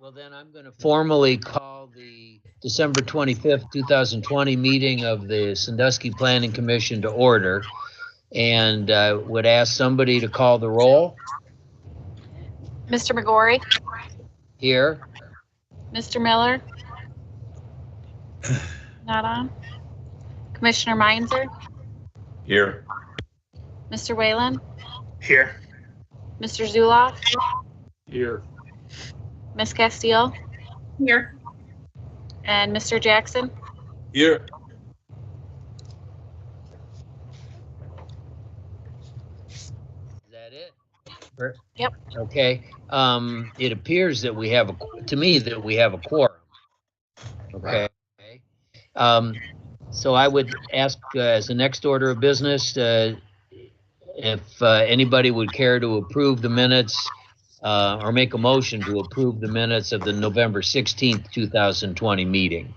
Well, then I'm going to formally call the December 25th, 2020 meeting of the Sandusky Planning Commission to order, and would ask somebody to call the roll. Mr. McGorry? Here. Mr. Miller? Not on. Commissioner Meinzer? Here. Mr. Whalen? Here. Mr. Zuloff? Here. Ms. Castile? Here. And Mr. Jackson? Here. Is that it? Yep. Okay. It appears that we have to me that we have a quorum. Okay. So I would ask as the next order of business, if anybody would care to approve the minutes or make a motion to approve the minutes of the November 16th, 2020 meeting.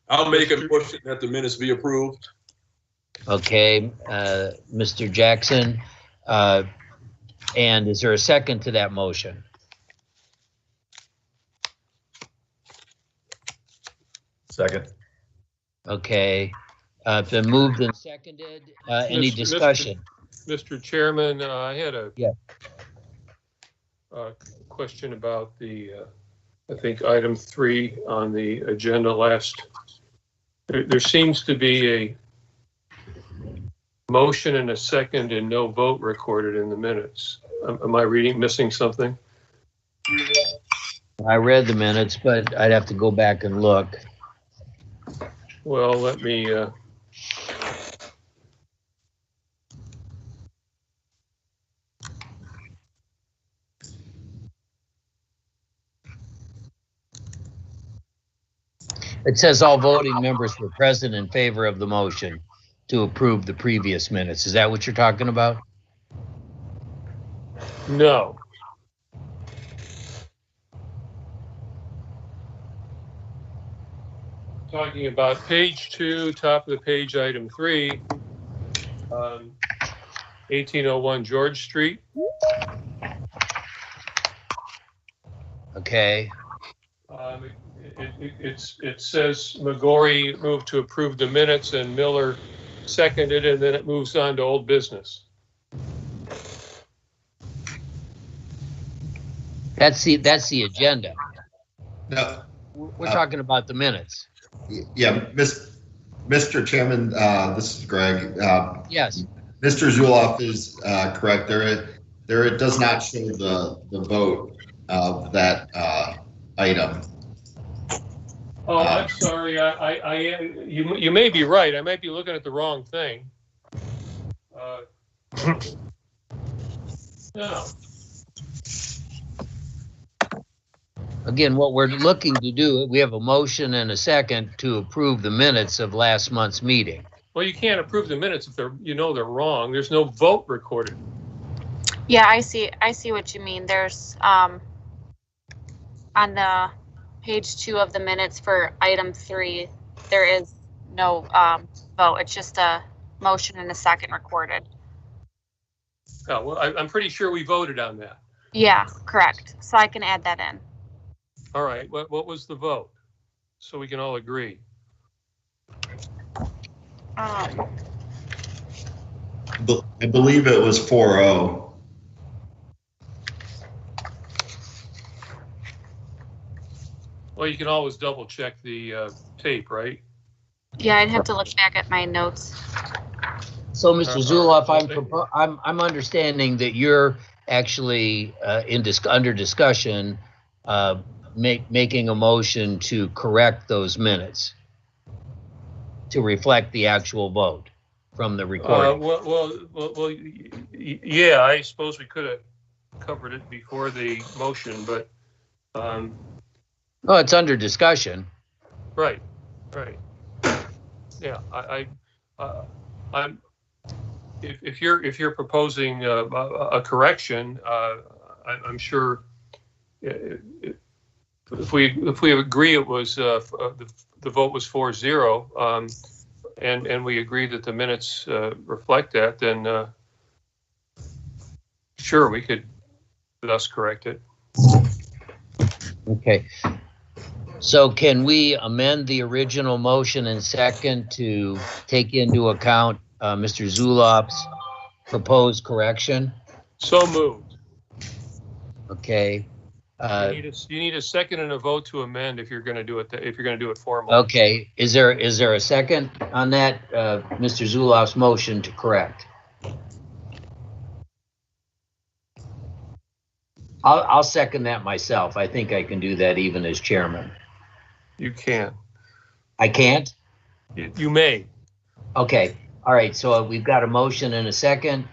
I'll make a motion that the minutes be approved. Okay, Mr. Jackson. And is there a second to that motion? Second. Okay, it's been moved and seconded. Any discussion? Mr. Chairman, I had a Yeah. Question about the, I think, item 3 on the agenda last. There seems to be a motion and a second and no vote recorded in the minutes. Am I missing something? I read the minutes, but I'd have to go back and look. Well, let me, It says all voting members were present in favor of the motion to approve the previous minutes. Is that what you're talking about? no. Talking about page 2, top of the page, item 3, 1801 George Street. Okay. It says McGorry moved to approve the minutes and Miller seconded, and then it moves on to old business. That's the agenda. No, We're talking about the minutes. yeah, Mr. Chairman, this is Greg. Yes. Mr. Zuloff is correct. There it does not show the vote of that item. Oh, I'm sorry. You may be right. I might be looking at the wrong thing. No. Again, what we're looking to do, we have a motion and a second to approve the minutes of last month's meeting. Well, you can't approve the minutes if they're wrong. There's no vote recorded. Yeah, I see what you mean. There's, on the page 2 of the minutes for item 3, there is no vote. It's just a motion and a second recorded. Oh, well, I'm pretty sure we voted on that. Yeah, correct. So I can add that in. All right. What was the vote? So we can all agree. I believe it was 4-0. Well, you can always double check the tape, right? Yeah, I'd have to look back at my notes. So, Mr. Zuloff, I'm understanding that you're actually under discussion, making a motion to correct those minutes to reflect the actual vote from the recording. Well, yeah, I suppose we could have covered it before the motion, but Oh, it's under discussion. right. Yeah, I'm. If you're proposing a correction, I'm sure if we agree it was the vote was 4-0, and we agree that the minutes reflect that, then sure we could thus corrected. Okay. So can we amend the original motion and second to take into account Mr. Zulop's proposed correction? So moved. Okay. You need a second and a vote to amend if you're going to do it. If you're going to do it formally. Okay. Is there a second on that, Mr. Zulop's motion to correct? I'll second that myself. I think I can do that even as chairman. You can. I can't? You may. Okay. All right. So we've got a motion and a second.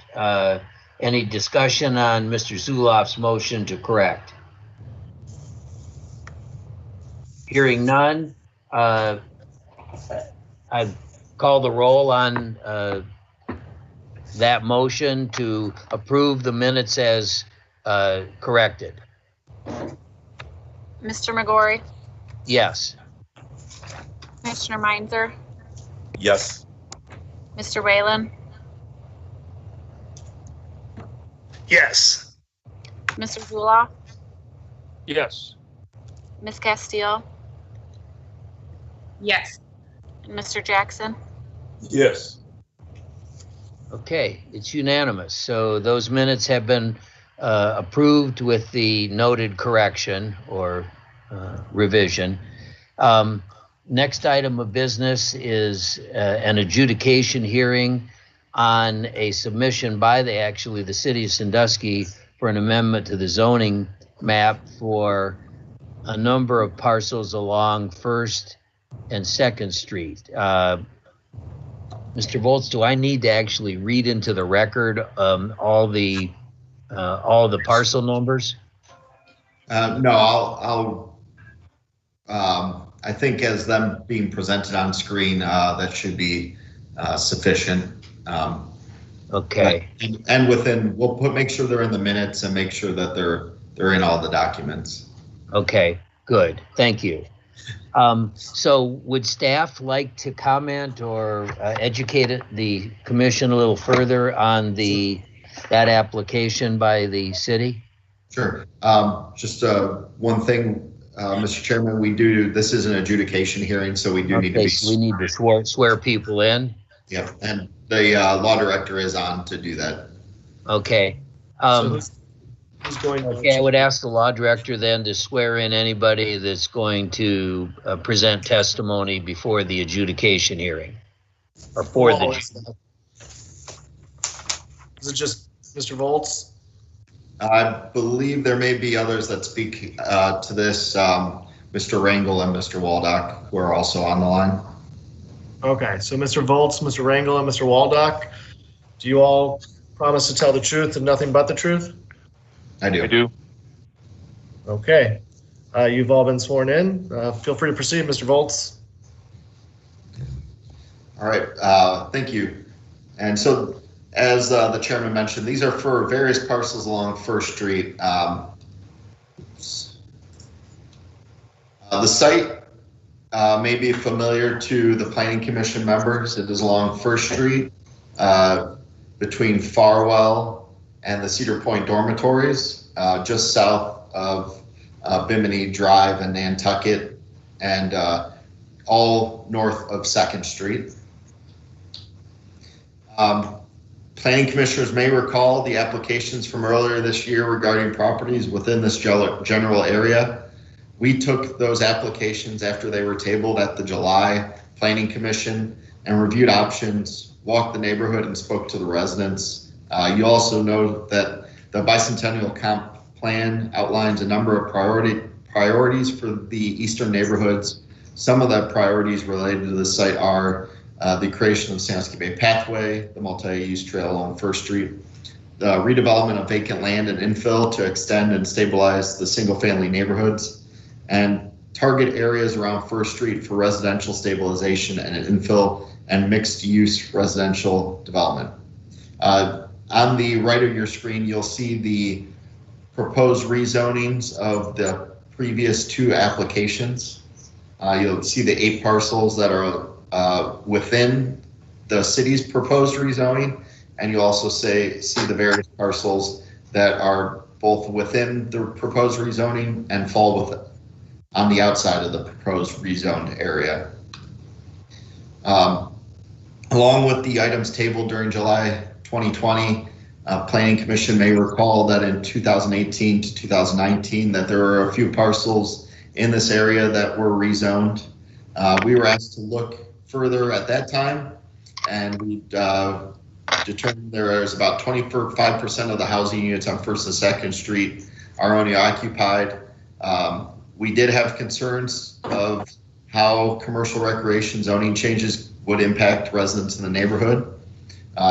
Any discussion on Mr. Zulop's motion to correct? Hearing none, I call the roll on that motion to approve the minutes as corrected. Mr. McGorry, Yes. Commissioner Meinzer, Yes. Mr. Whalen, Yes. Mr. Zuloff, Yes. Ms. Castile, Yes. and Mr. Jackson. Yes. Okay, it's unanimous. So those minutes have been approved with the noted correction or revision. Next item of business is an adjudication hearing on a submission by the city of Sandusky for an amendment to the zoning map for a number of parcels along First and Second Street. Mr. Volz, do I need to actually read into the record all the parcel numbers? No, I think as them being presented on screen, that should be sufficient. Okay. And within, make sure they're in the minutes and make sure that they're in all the documents. Okay, good. Thank you. So would staff like to comment or educate the commission a little further on that application by the city? Sure. Just one thing, Mr. Chairman, this is an adjudication hearing, so we do need to be. So we need to swear people in? Yep, and the law director is on to do that. Okay. Who's going? Okay, I would ask the law director then to swear in anybody that's going to present testimony before the adjudication hearing. Or for the. Is it just Mr. Volz? I believe there may be others that speak to this, Mr. Rangel and Mr. Waldock, who are also on the line. Okay, so Mr. Volz, Mr. Rangel, and Mr. Waldock, do you all promise to tell the truth and nothing but the truth? I do. I do. Okay, you've all been sworn in. Feel free to proceed, Mr. Volz. All right, thank you. And so, as the chairman mentioned, these are for various parcels along First Street. The site may be familiar to the Planning Commission members. It is along First Street between Farwell and the Cedar Point dormitories, just south of Bimini Drive and Nantucket, and all north of 2nd Street. Planning commissioners may recall the applications from earlier this year regarding properties within this general area. We took those applications after they were tabled at the July Planning Commission and reviewed options, walked the neighborhood, and spoke to the residents. You also know that the Bicentennial Comp Plan outlines a number of priorities for the eastern neighborhoods. Some of the priorities related to the site are the creation of Sandusky Bay Pathway, the multi-use trail along First Street, the redevelopment of vacant land and infill to extend and stabilize the single-family neighborhoods, and target areas around First Street for residential stabilization and infill and mixed-use residential development. On the right of your screen, you'll see the proposed rezonings of the previous 2 applications. You'll see the 8 parcels that are within the city's proposed rezoning, and you also see the various parcels that are both within the proposed rezoning and fall with on the outside of the proposed rezoned area. Along with the items tabled during July 2020, Planning Commission may recall that in 2018 to 2019 that there were a few parcels in this area that were rezoned. We were asked to look further at that time, and we determined there is about 25% of the housing units on 1st and 2nd Street are owner occupied. We did have concerns of how commercial recreation zoning changes would impact residents in the neighborhood,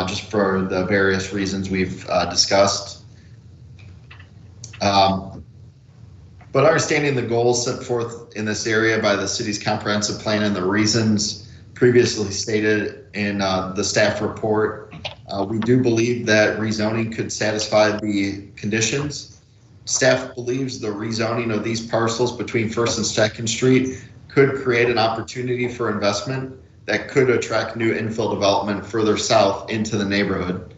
just for the various reasons we've discussed. But understanding the goals set forth in this area by the city's comprehensive plan and the reasons previously stated in the staff report, we do believe that rezoning could satisfy the conditions. Staff believes the rezoning of these parcels between 1st and 2nd Street could create an opportunity for investment that could attract new infill development further south into the neighborhood.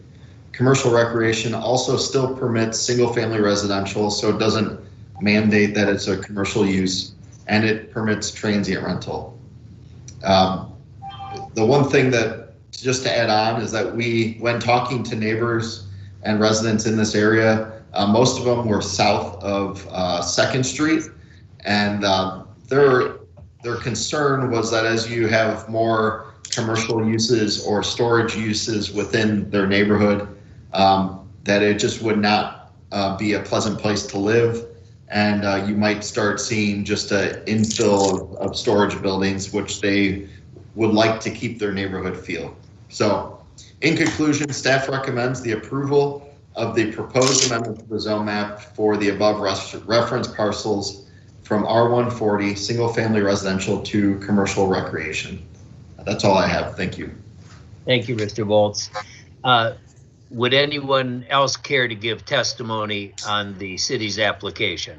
Commercial recreation also still permits single-family residential, so it doesn't mandate that it's a commercial use, and it permits transient rental. The one thing that, just to add on, is that when talking to neighbors and residents in this area, most of them were south of 2nd Street, and their concern was that as you have more commercial uses or storage uses within their neighborhood, that it just would not be a pleasant place to live. And you might start seeing just an infill of storage buildings, which they would like to keep their neighborhood feel. So in conclusion, staff recommends the approval of the proposed amendment to the zone map for the above reference parcels from R140 single family residential to commercial recreation. That's all I have. Thank you. Thank you, Mr. Volz. Would anyone else care to give testimony on the city's application?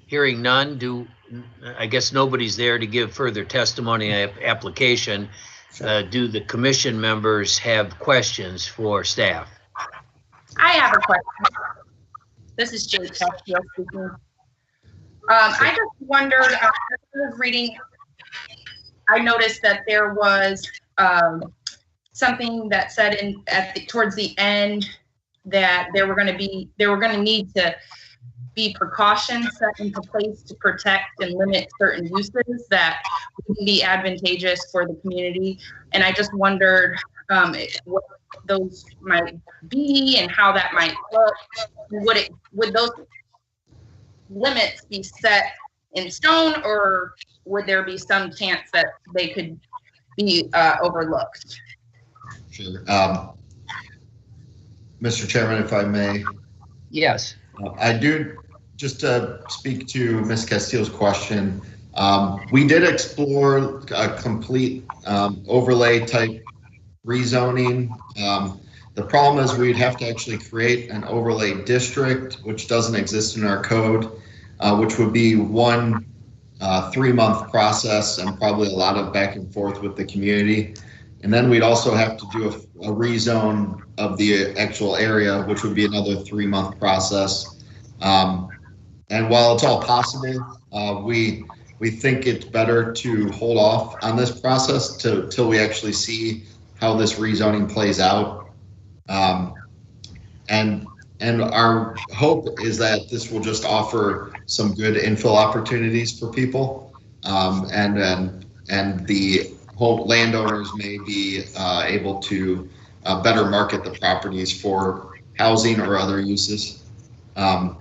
Hearing none, I guess nobody's there to give further testimony on application. Do the commission members have questions for staff? I have a question. This is Jade Testfield speaking. I just wondered, as I was reading, I noticed that there was something that said towards the end that there were going to need to be precautions set into place to protect and limit certain uses that would be advantageous for the community. And I just wondered what those might be and how that might look. Would those limits be set in stone, or would there be some chance that they could be overlooked? Sure. Mr. Chairman, if I may. Yes. I do, just to speak to Ms. Castillo's question, we did explore a complete overlay type rezoning. The problem is we'd have to actually create an overlay district, which doesn't exist in our code, which would be one 3-month process and probably a lot of back and forth with the community. And then we'd also have to do a rezone of the actual area, which would be another 3-month process. And while it's all possible, we think it's better to hold off on this process till we actually see how this rezoning plays out. And our hope is that this will just offer some good infill opportunities for people, and the whole landowners may be able to better market the properties for housing or other uses. I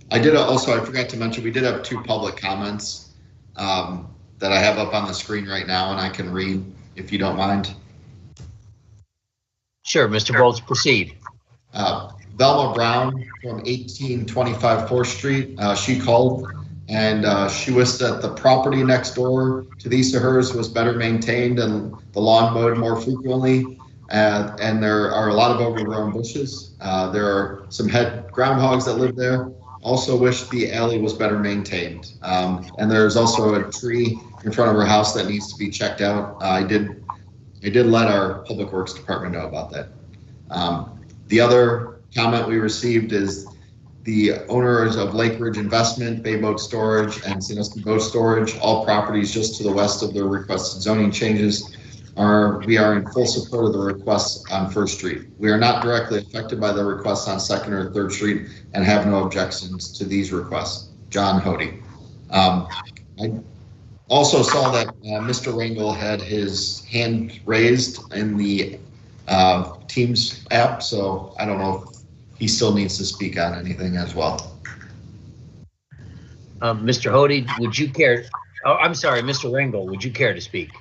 forgot to mention, we did have 2 public comments that I have up on the screen right now, and I can read if you don't mind. Sure, Mr. Volz, proceed. Velma Brown from 1825 4th Street, she called and she wished that the property next door to the east of hers was better maintained and the lawn mowed more frequently. And there are a lot of overgrown bushes. There are some head groundhogs that live there. Also wish the alley was better maintained. And there's also a tree in front of her house that needs to be checked out. I did I did let our Public Works Department know about that. The other comment we received is the owners of Lake Ridge Investment, Bay Boat Storage, and Sandusky Boat Storage, all properties just to the west of their requested zoning changes, we are in full support of the requests on First Street. We are not directly affected by the requests on Second or Third Street and have no objections to these requests. John Hody. I also saw that Mr. Rangel had his hand raised in the Teams app, so I don't know if he still needs to speak on anything as well. Mr. Hody, would you care? Oh, I'm sorry, Mr. Rangel, would you care to speak?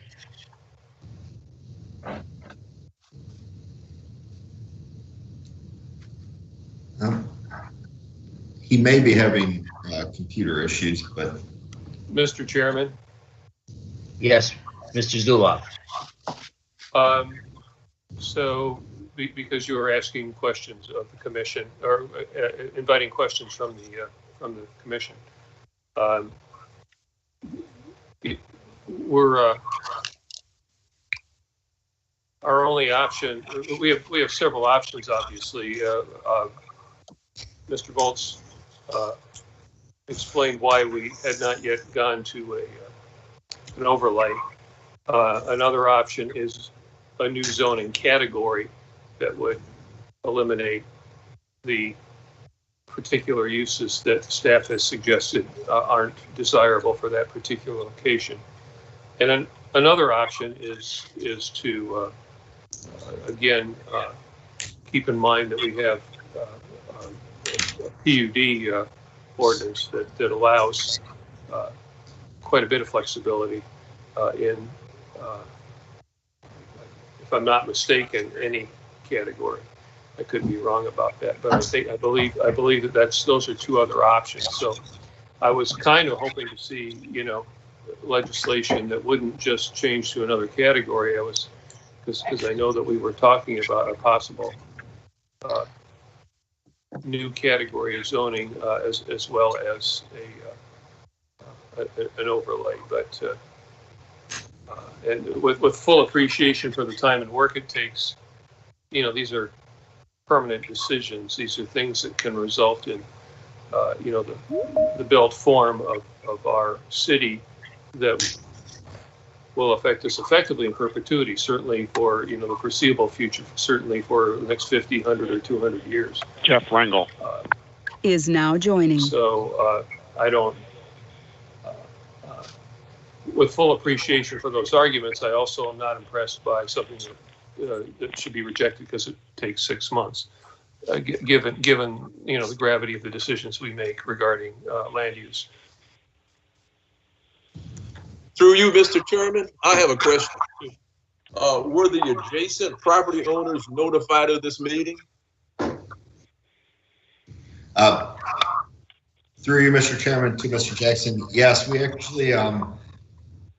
He may be having computer issues, but. Mr. Chairman? Yes, Mr. Zuloff. So, because you were asking questions of the commission, or inviting questions from the commission, our only option. We have several options, obviously. Mr. Volz explained why we had not yet gone to an overlay. Another option is a new zoning category that would eliminate the particular uses that staff has suggested aren't desirable for that particular location. And then another option is to again keep in mind that we have a PUD ordinance that allows quite a bit of flexibility in, if I'm not mistaken, any category. I could be wrong about that, but I believe that those are two other options. So I was kind of hoping to see, legislation that wouldn't just change to another category. Because I know that we were talking about a possible new category of zoning as well as an overlay, but and with full appreciation for the time and work it takes, these are permanent decisions. These are things that can result in, the built form of our city that will affect us effectively in perpetuity, certainly for, the foreseeable future, certainly for the next 50, 100, or 200 years. Jeff Rangel is now joining. So I don't, with full appreciation for those arguments, I also am not impressed by something that should be rejected because it takes 6 months, given the gravity of the decisions we make regarding land use. Through you, Mr. Chairman, I have a question. Were the adjacent property owners notified of this meeting? Through you, Mr. Chairman, to Mr. Jackson, yes, we actually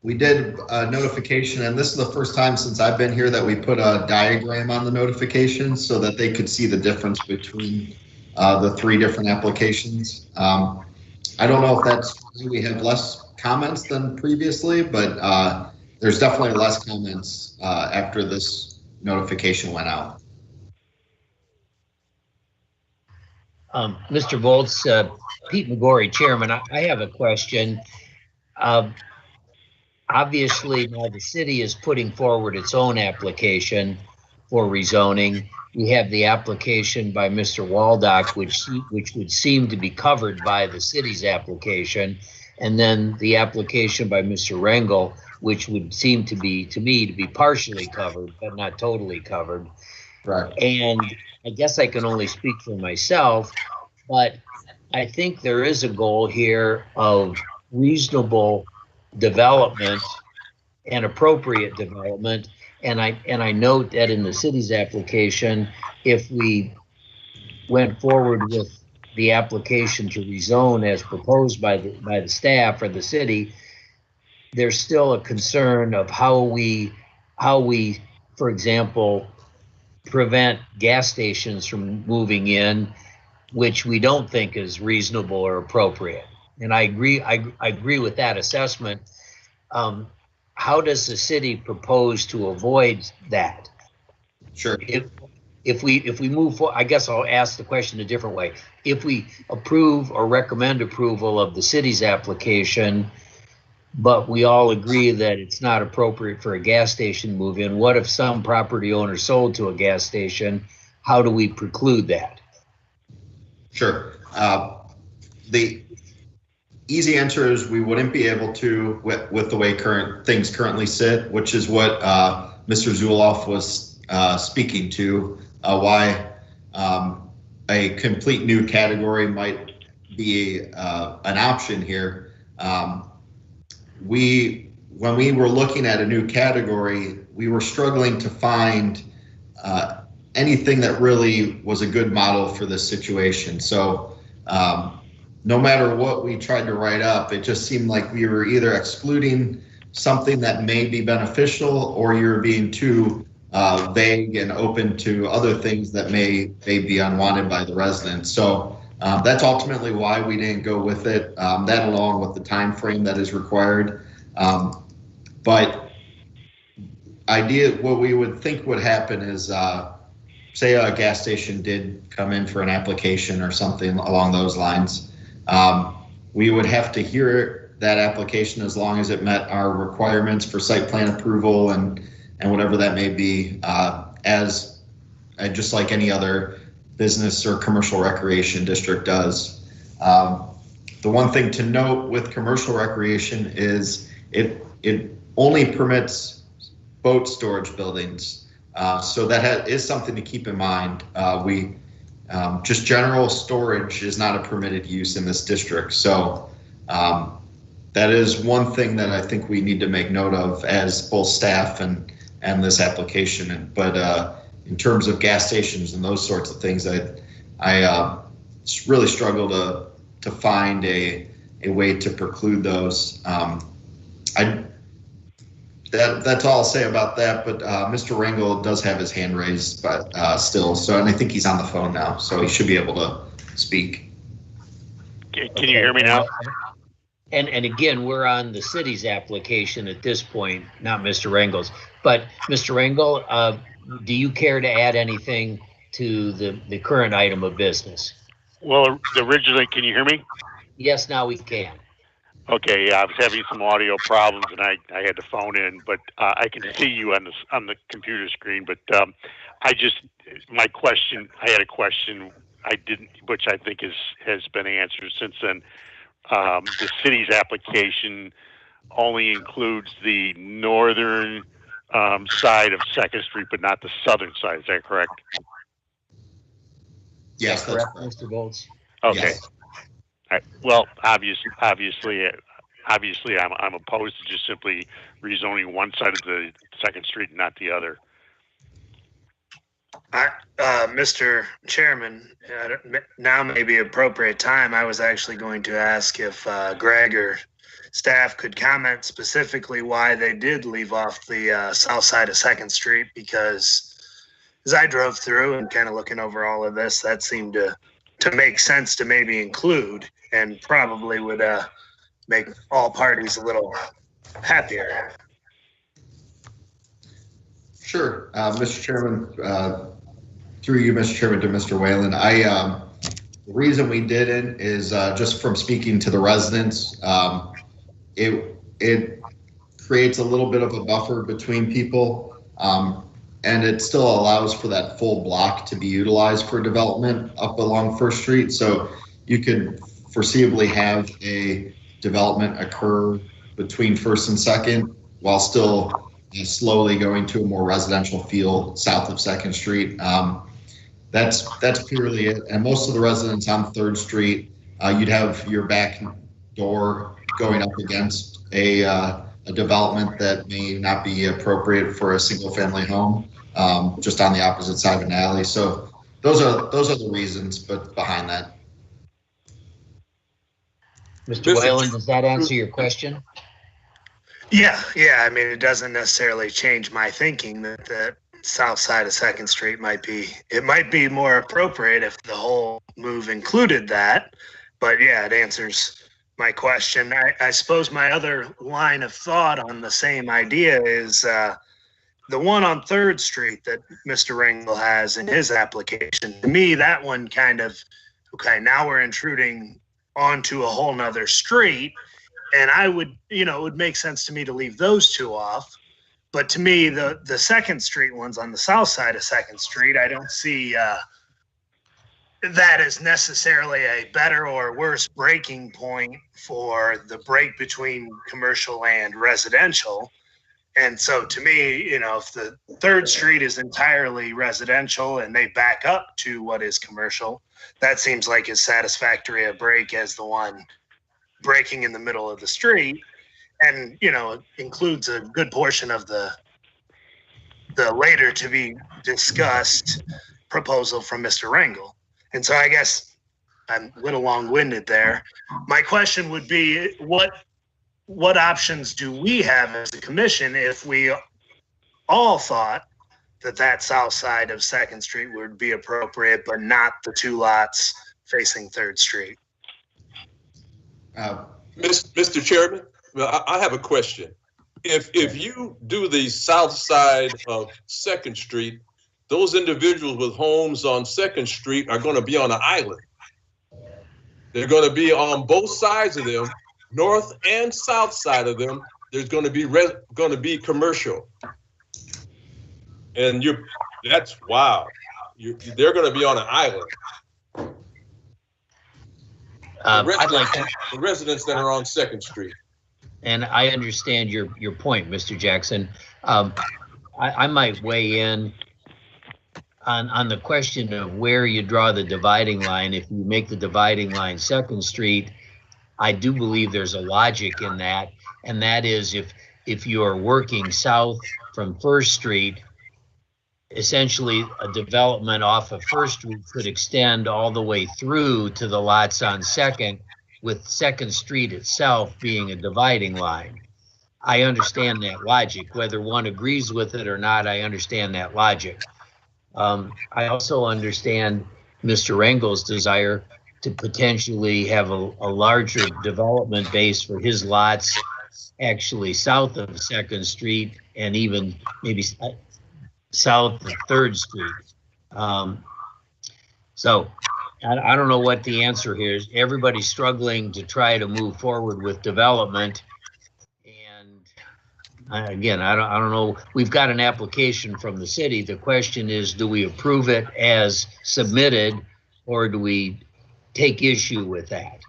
we did a notification, and this is the first time since I've been here that we put a diagram on the notification so that they could see the difference between the 3 different applications. I don't know if that's we have less comments than previously, but there's definitely less comments after this notification went out. Mr. Volz, Pete McGorry, Chairman, I have a question. Obviously, now the city is putting forward its own application for rezoning. We have the application by Mr. Waldock, which would seem to be covered by the city's application, and then the application by Mr. Rangel, which would seem to me to be partially covered, but not totally covered. Right. And I guess I can only speak for myself, but I think there is a goal here of reasonable development and appropriate development. And I note that in the city's application, if we went forward with the application to rezone as proposed by the staff or the city, there's still a concern of how we, for example, prevent gas stations from moving in, which we don't think is reasonable or appropriate. And I agree with that assessment. how does the city propose to avoid that? Sure. If we move forward, I guess I'll ask the question a different way. If we approve or recommend approval of the city's application, but we all agree that it's not appropriate for a gas station to move in, what if some property owner sold to a gas station? How do we preclude that? Sure. The easy answer is we wouldn't be able to with the way things currently sit, which is what Mr. Zuloff was speaking to, why a complete new category might be an option here. When we were looking at a new category, we were struggling to find anything that really was a good model for this situation. So no matter what we tried to write up, it just seemed like we were either excluding something that may be beneficial, or you're being too vague and open to other things that may be unwanted by the residents. So that's ultimately why we didn't go with it. That, along with the time frame that is required. But what we would think would happen is, say a gas station did come in for an application or something along those lines. We would have to hear that application as long as it met our requirements for site plan approval and whatever that may be, just like any other business or commercial recreation district does. The one thing to note with commercial recreation is it only permits boat storage buildings. So that is something to keep in mind. Just general storage is not a permitted use in this district. So that is one thing that I think we need to make note of as both staff and this application. But in terms of gas stations and those sorts of things, I really struggle to find a way to preclude those. That's all I'll say about that, but Mr. Rangel does have his hand raised, but still, and I think he's on the phone now, so he should be able to speak. Can you hear me now? And again, we're on the city's application at this point, not Mr. Rangel's. But Mr. Rangel, do you care to add anything to the current item of business? Well, originally, can you hear me? Yes, now we can. Okay, yeah, I was having some audio problems and I had to phone in, but I can see you on the computer screen. But I had a question which I think has been answered since then. The city's application only includes the northern side of 2nd Street, but not the southern side. Is that correct? Yes, that's correct, Mr. Volz. Okay. Yes. All right. Well, obviously, I'm opposed to just simply rezoning one side of the 2nd Street and not the other. Mr. Chairman, now may be appropriate time. I was actually going to ask if Greg or staff could comment specifically why they did leave off the south side of 2nd Street, because as I drove through and kind of looking over all of this, that seemed to make sense to maybe include, and probably would make all parties a little happier. Sure, Mr. Chairman, through you, Mr. Chairman, to Mr. Whalen. The reason we didn't is just from speaking to the residents, it creates a little bit of a buffer between people, and it still allows for that full block to be utilized for development up along 1st Street. So you could foreseeably have a development occur between 1st and 2nd while still slowly going to a more residential feel south of 2nd Street. That's purely it. And most of the residents on 3rd Street, you'd have your back door going up against a development that may not be appropriate for a single family home, just on the opposite side of an alley. So those are the reasons, but behind that. Mr. Whalen, does that answer your question? Yeah. I mean, it doesn't necessarily change my thinking that the south side of 2nd Street might be more appropriate if the whole move included that. But yeah, it answers my question. I suppose my other line of thought on the same idea is the one on 3rd Street that Mr. Ringel has in his application. To me, that one kind of, okay, now we're intruding onto a whole nother street. And I would, it would make sense to me to leave those two off. But to me, the 2nd Street ones on the south side of 2nd Street, I don't see that as necessarily a better or worse breaking point for the break between commercial and residential. And so to me, if the 3rd Street is entirely residential and they back up to what is commercial, that seems like as satisfactory a break as the one breaking in the middle of the street. And, it includes a good portion of the later to be discussed proposal from Mr. Rangel. And so I guess I'm a little long-winded there. My question would be, what options do we have as a commission if we all thought that south side of 2nd Street would be appropriate, but not the 2 lots facing 3rd Street? Mr. Chairman, I have a question. If you do the south side of 2nd Street, those individuals with homes on 2nd Street are going to be on an island. They're going to be on both sides of them, north and south side of them. There's going to be commercial, and that's wow. They're going to be on an island. I'd like to, the residents that are on 2nd Street. and I understand your point, Mr. Jackson. I might weigh in on the question of where you draw the dividing line. If you make the dividing line 2nd Street, I do believe there's a logic in that, and that is if you are working south from 1st Street, essentially a development off of 1st Street could extend all the way through to the lots on 2nd, with 2nd Street itself being a dividing line. I understand that logic. Whether one agrees with it or not, I understand that logic. I also understand Mr. Rangel's desire to potentially have a larger development base for his lots actually south of 2nd Street and even maybe south of 3rd Street. So I don't know what the answer here is. Everybody's struggling to try to move forward with development. And again, I don't know. We've got an application from the city. The question is, do we approve it as submitted, or do we take issue with that?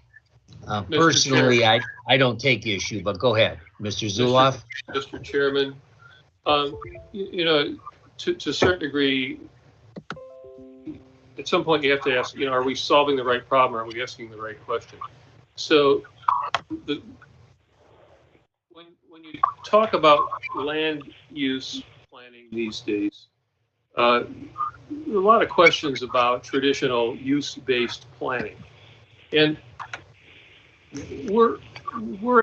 Personally, I don't take issue, but go ahead, Mr. Zuloff. Mr. Chairman, to a certain degree, at some point you have to ask, are we solving the right problem? Or are we asking the right question? So when you talk about land use planning these days, a lot of questions about traditional use-based planning. And we're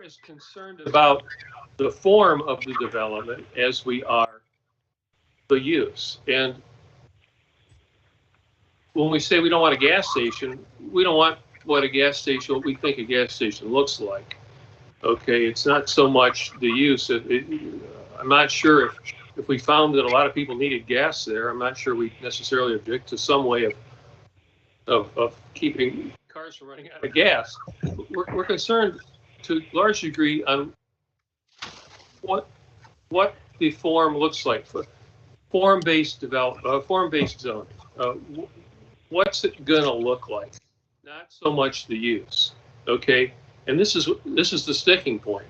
as concerned about the form of the development as we are the use. And when we say we don't want a gas station, we don't want what we think a gas station looks like. Okay, it's not so much the use. I'm not sure if we found that a lot of people needed gas there, I'm not sure we necessarily object to some way of keeping cars from running out of gas. We're concerned to a large degree on what the form looks like for form-based zoning. What's it gonna look like? Not so much the use. Okay, and this is the sticking point.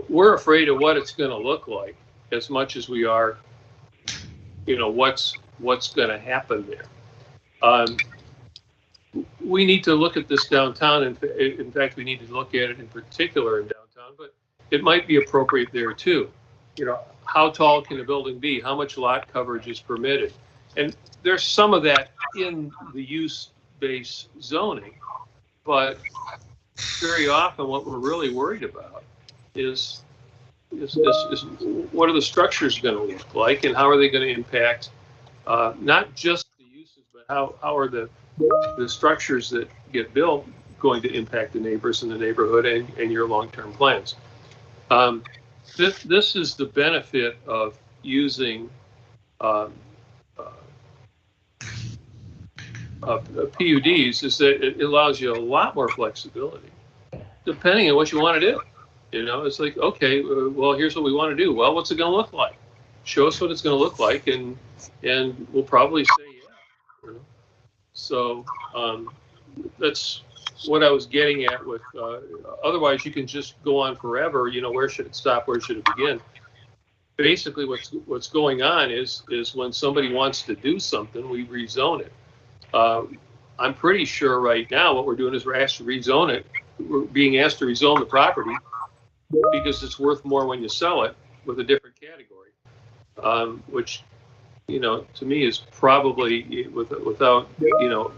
We're afraid of what it's gonna look like as much as we are, what's gonna happen there. We need to look at this downtown. In fact, we need to look at it in particular in downtown, but it might be appropriate there too. How tall can a building be? How much lot coverage is permitted? And there's some of that in the use-based zoning, but very often what we're really worried about is what are the structures going to look like, and how are they going to impact not just the uses, but how are the structures that get built going to impact the neighbors in the neighborhood and your long-term plans. This is the benefit of using PUDs, is that it allows you a lot more flexibility depending on what you want to do. You know, it's like, okay, well, here's what we want to do. Well, what's it going to look like? Show us what it's going to look like, and we'll probably say yeah. You know? So that's what I was getting at with. Otherwise, you can just go on forever. You know, where should it stop? Where should it begin? Basically, what's going on is when somebody wants to do something, we rezone it. I'm pretty sure right now what we're doing is we're asked to rezone it. We're being asked to rezone the property because it's worth more when you sell it with a different category, which, you know, to me is probably without, you know,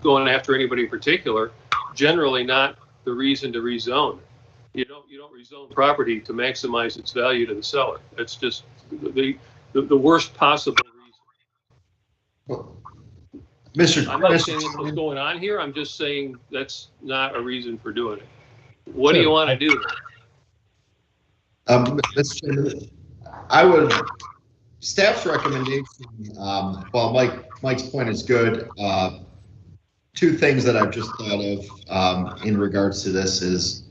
going after anybody in particular, generally not the reason to rezone. You don't rezone property to maximize its value to the seller. It's just the worst possible reason. I'm not saying that's what's going on here. I'm just saying that's not a reason for doing it. What do you want to do? Mr. Chairman, staff's recommendation, well, Mike's point is good. Two things that I've just thought of in regards to this is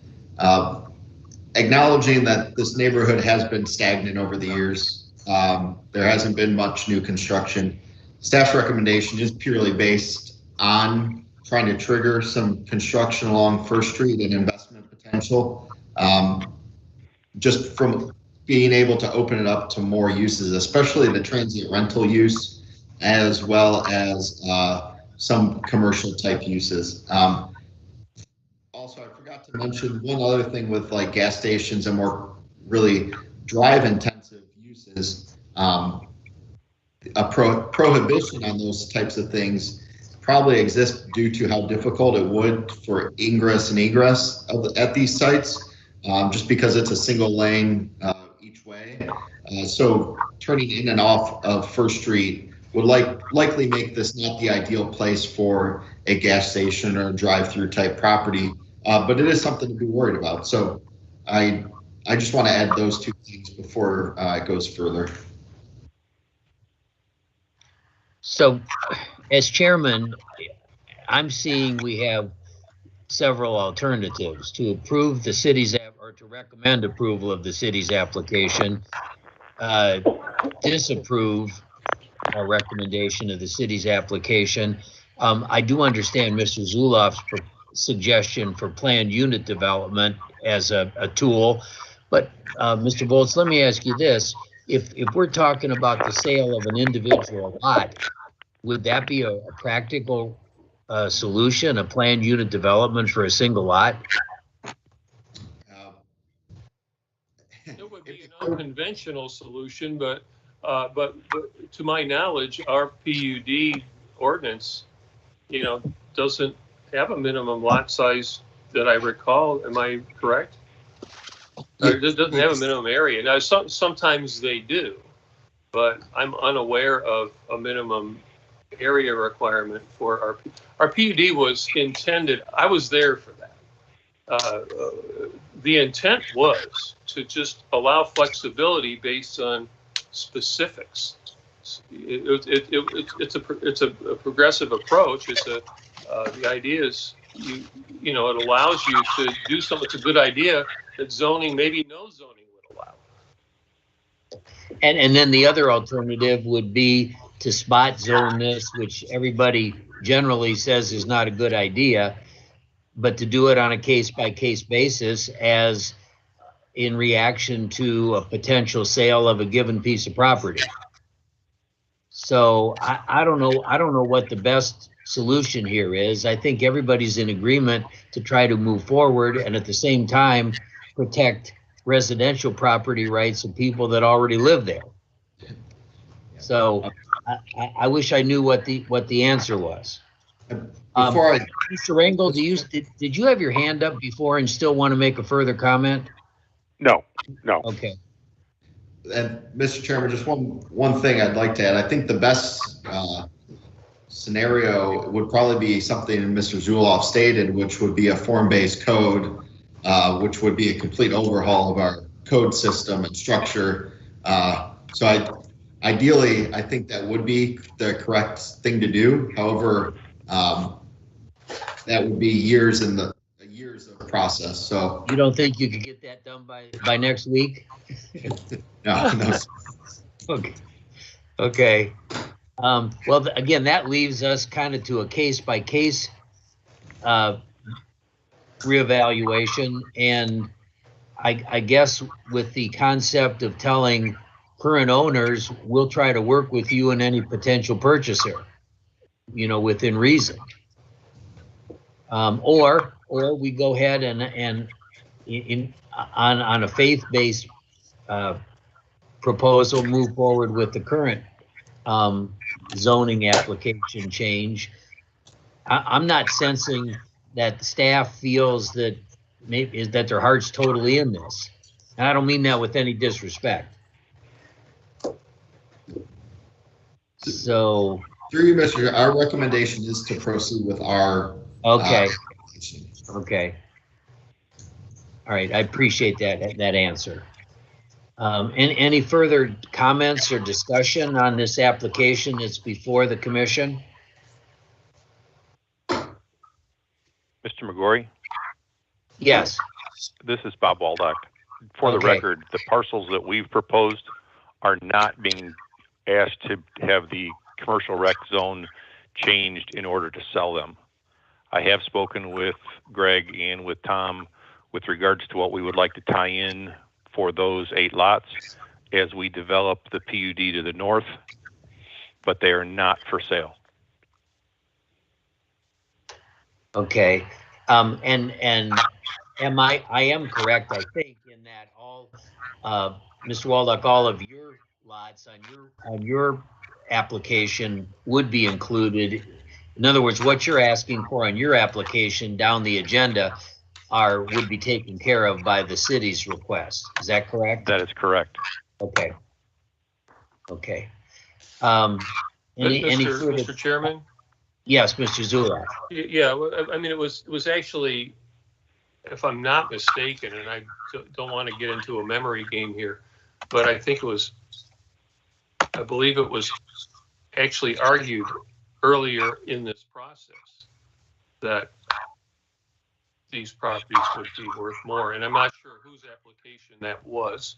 acknowledging that this neighborhood has been stagnant over the years. There hasn't been much new construction. Staff's recommendation is purely based on trying to trigger some construction along First Street and investment potential. Just from being able to open it up to more uses, especially the transient rental use, as well as some commercial type uses. Also, I forgot to mention one other thing with like gas stations and more really drive intensive uses. A prohibition on those types of things probably exists due to how difficult it would for ingress and egress at these sites, just because it's a single lane each way. So turning in and off of First Street would likely make this not the ideal place for a gas station or a drive-through type property, but it is something to be worried about. So I just want to add those two things before it goes further. So, as chairman, I'm seeing we have several alternatives to approve the city's or to recommend approval of the city's application, disapprove our recommendation of the city's application. I do understand Mr. Zulof's suggestion for planned unit development as a tool, but Mr. Volz, let me ask you this. If we're talking about the sale of an individual lot, would that be a practical solution, a planned unit development for a single lot? It would be an unconventional solution, but to my knowledge, our PUD ordinance, you know, doesn't have a minimum lot size that I recall. Am I correct? It doesn't have a minimum area. Now, sometimes they do, but I'm unaware of a minimum area requirement for our PUD was intended. I was there for that. The intent was to just allow flexibility based on specifics. It's a progressive approach. The idea is you know, it allows you to do something. It's a good idea that zoning, maybe no zoning would allow. And then the other alternative would be to spot zone this, which everybody generally says is not a good idea, but to do it on a case-by-case basis as in reaction to a potential sale of a given piece of property. So I don't know what the best solution here is. I think everybody's in agreement to try to move forward and at the same time protect residential property rights of people that already live there. So I wish I knew what the answer was. Mr. Rangel, did you have your hand up before and still want to make a further comment? No. Okay. And Mr. Chairman, just one thing I'd like to add. I think the best scenario would probably be something Mr. Zuloff stated, which would be a form-based code, which would be a complete overhaul of our code system and structure. Ideally, I think that would be the correct thing to do. However, that would be years of process. So you don't think you could get that done by next week? No. Okay. Well, again, that leaves us kind of to a case-by-case reevaluation, and I guess with the concept of telling current owners, we'll try to work with you and any potential purchaser, within reason. Or we go ahead and on a faith-based proposal, move forward with the current zoning application change. I'm not sensing that the staff feels that that their heart's totally in this. And I don't mean that with any disrespect. So through you, Mr. Our recommendation is to proceed with our okay. Okay. All right, I appreciate that answer. Any further comments or discussion on this application that's before the commission? Mr. McGorry? Yes. This is Bob Waldock. For the record, the parcels that we've proposed are not being asked to have the commercial rec zone changed in order to sell them. I have spoken with Greg and with Tom with regards to what we would like to tie in for those 8 lots as we develop the PUD to the north, but they are not for sale. Okay. And I am correct, I think, in that all, Mr. Waldock, all of your lots on your application would be included. In other words, what you're asking for on your application down the agenda would be taken care of by the city's request. Is that correct? That is correct. Okay. Okay. Mr. Chairman? Yes, Mr. Zuloff. Yeah, I mean, it was actually, if I'm not mistaken, and I don't want to get into a memory game here, but I believe it was actually argued earlier in this process that these properties would be worth more. And I'm not sure whose application that was.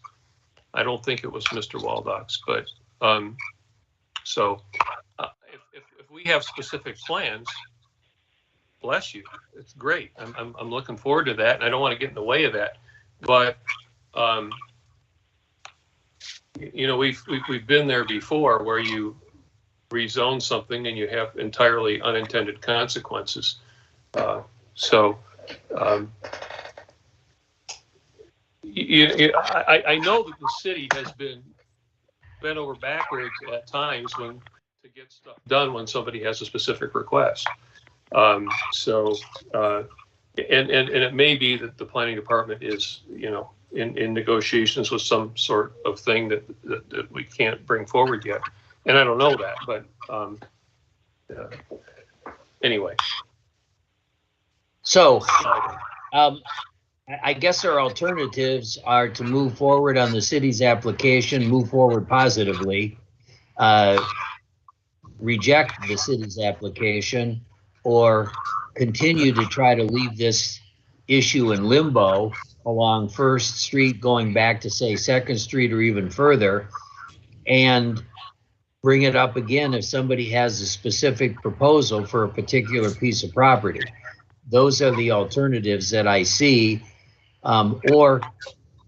I don't think it was Mr. Waldock's, but if we have specific plans, bless you, it's great. I'm looking forward to that, and I don't want to get in the way of that. But we've been there before, where you rezone something and you have entirely unintended consequences. I know that the city has been bent over backwards at times to get stuff done when somebody has a specific request. And it may be that the planning department is, in negotiations with some sort of thing that we can't bring forward yet. And I don't know that, but anyway. So, I guess our alternatives are to move forward on the city's application, move forward positively, reject the city's application, or continue to try to leave this issue in limbo along First Street, going back to, say, Second Street or even further, and bring it up again if somebody has a specific proposal for a particular piece of property. Those are the alternatives that I see. Or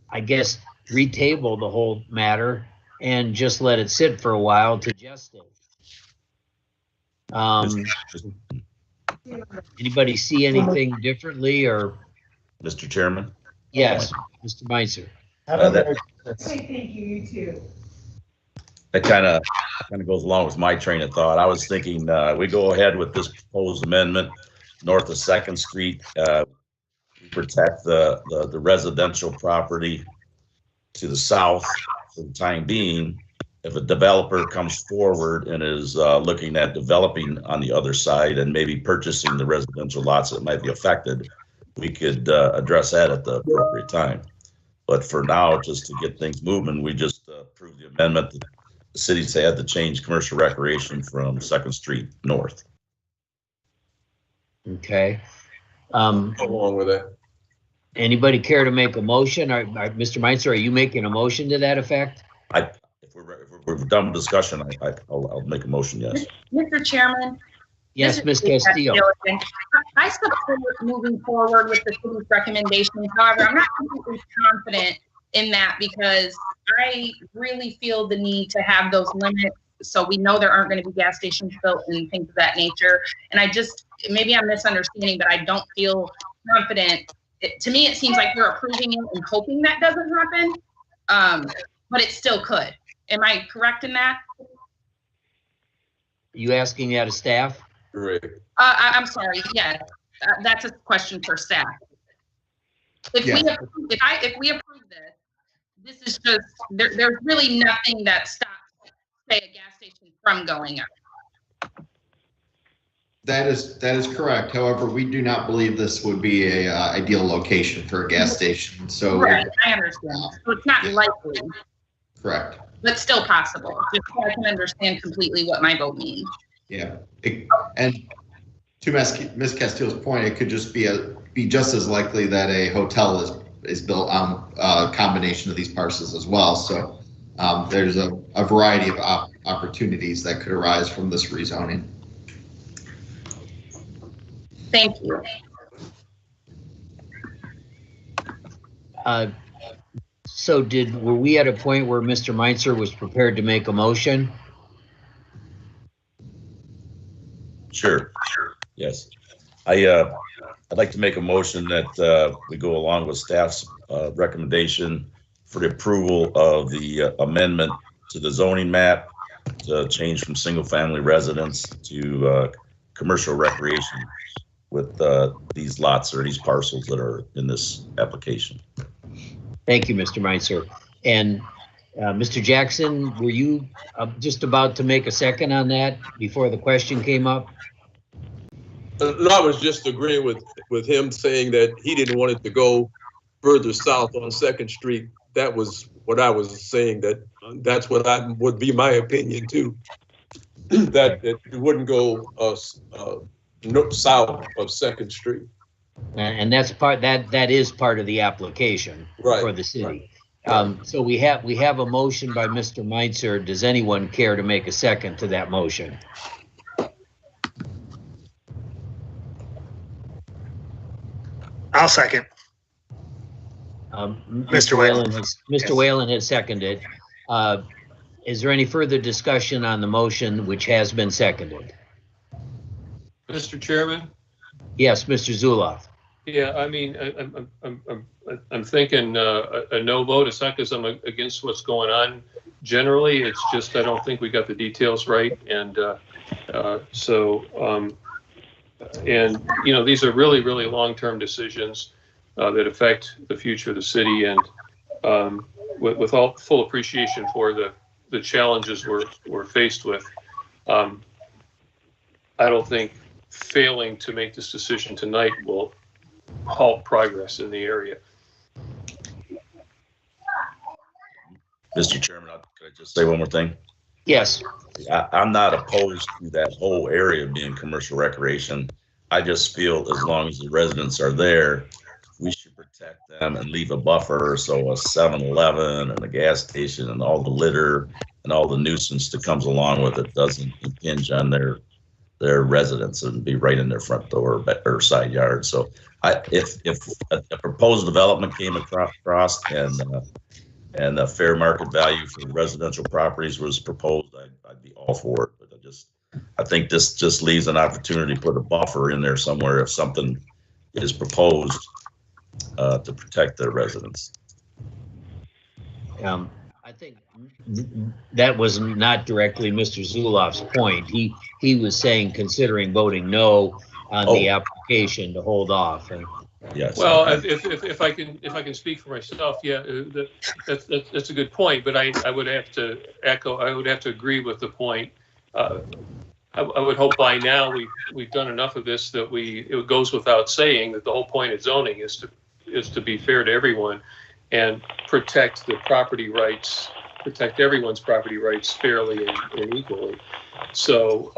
I guess retable the whole matter and just let it sit for a while to gestate. Anybody see anything differently, or? Mr. Chairman? Yes, Mr. Meiser. Thank you, you too. That kind of goes along with my train of thought. I was thinking we go ahead with this proposed amendment north of 2nd Street. Protect the residential property to the south for the time being, if a developer comes forward and is looking at developing on the other side and maybe purchasing the residential lots that might be affected, we could address that at the appropriate time. But for now, just to get things moving, we just approved the amendment that the cities had to change commercial recreation from 2nd Street north. Okay. Go along with that. Anybody care to make a motion? Mr. Meinzer, are you making a motion to that effect? If we're done with discussion, I'll make a motion, yes. Mr. Chairman? Yes, Ms. Castillo. I support moving forward with the city's recommendations. However, I'm not completely confident in that because I really feel the need to have those limits so we know there aren't going to be gas stations built and things of that nature. And I just, maybe I'm misunderstanding, but I don't feel confident. To me, it seems like we're approving it and hoping that doesn't happen, but it still could. Am I correct in that? Are you asking that of staff? Correct. I'm sorry. Yeah, that's a question for staff. If we approve this is just there's really nothing that stops, say, a gas station from going up. That is correct. However, we do not believe this would be a ideal location for a gas station. So right, I understand. So it's not likely. Correct. But still possible. Just so I can understand completely what my vote means. Yeah, and to Ms. Castillo's point, it could just be just as likely that a hotel is built on a combination of these parcels as well. So there's a variety of opportunities that could arise from this rezoning. Thank you. So were we at a point where Mr. Meinzer was prepared to make a motion? Sure. Yes. I'd like to make a motion that we go along with staff's recommendation for the approval of the amendment to the zoning map to change from single family residence to commercial recreation with these lots or these parcels that are in this application. Thank you, Mr. Meinzer. And Mr. Jackson, were you just about to make a second on that before the question came up? No, I was just agreeing with him saying that he didn't want it to go further south on 2nd Street. That was what I was saying, that's what would be my opinion too. that it wouldn't go south of 2nd Street. And that's that is part of the application for the city. Right. So we have a motion by Mr. Meinzer. Does anyone care to make a second to that motion? I'll second. Mr. Whalen has seconded. Is there any further discussion on the motion which has been seconded? Mr. Chairman? Yes, Mr. Zuloff. Yeah, I mean, I'm thinking a no vote. It's not because I'm against what's going on generally. It's just I don't think we got the details right, and and you know, these are really long-term decisions that affect the future of the city, and with all full appreciation for the challenges we're faced with, I don't think failing to make this decision tonight will halt progress in the area. Mr. Chairman, could I just say one more thing? Yes. I'm not opposed to that whole area being commercial recreation. I just feel as long as the residents are there, we should protect them and leave a buffer so a 7-Eleven and a gas station and all the litter and all the nuisance that comes along with it doesn't impinge on their residents and be right in their front door or side yard. So if a proposed development came across and a fair market value for residential properties was proposed, I'd be all for it. But I think this just leaves an opportunity to put a buffer in there somewhere if something is proposed to protect their residents. I think that was not directly Mr. Zuloff's point. He was saying considering voting no on the application to hold off. And Yes. Well, if I can speak for myself, yeah, that's a good point. But I would have to echo. I would have to agree with the point. I would hope by now we've done enough of this that it goes without saying that the whole point of zoning is to be fair to everyone and protect the property rights, protect everyone's property rights fairly and equally. So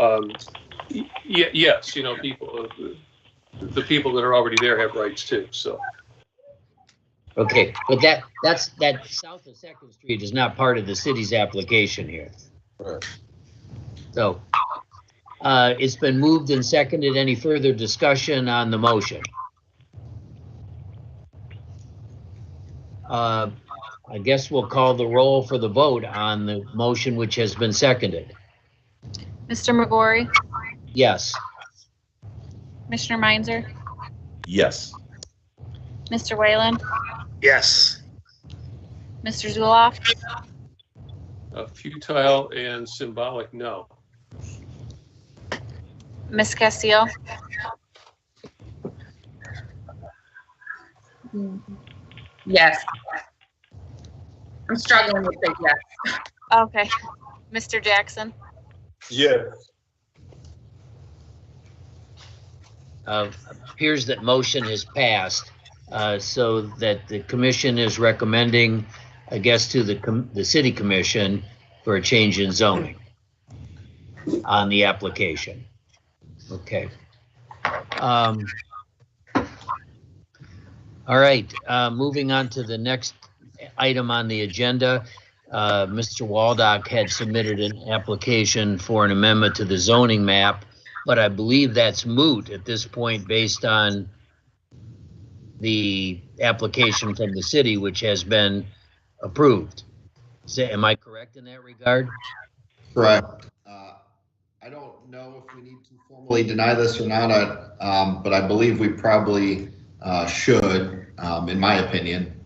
yes, the people that are already there have rights too. So. Okay, but that south of Second Street is not part of the city's application here. Right. So, it's been moved and seconded. Any further discussion on the motion? I guess we'll call the roll for the vote on the motion which has been seconded. Mr. McGorry, Yes. Commissioner Meinzer, Yes. Mr. Wayland, Yes. Mr. Zuloff, Futile and symbolic, no. Ms. Castillo, Yes. I'm struggling with it, yes. okay. Mr. Jackson, Yes. Appears that motion has passed, so that the commission is recommending, I guess, to the city commission for a change in zoning on the application. Okay. All right, moving on to the next item on the agenda. Mr. Waldock had submitted an application for an amendment to the zoning map, but I believe that's moot at this point based on the application from the city, which has been approved. Am I correct in that regard? Correct. I don't know if we need to formally deny this or not, but I believe we probably should, in my opinion.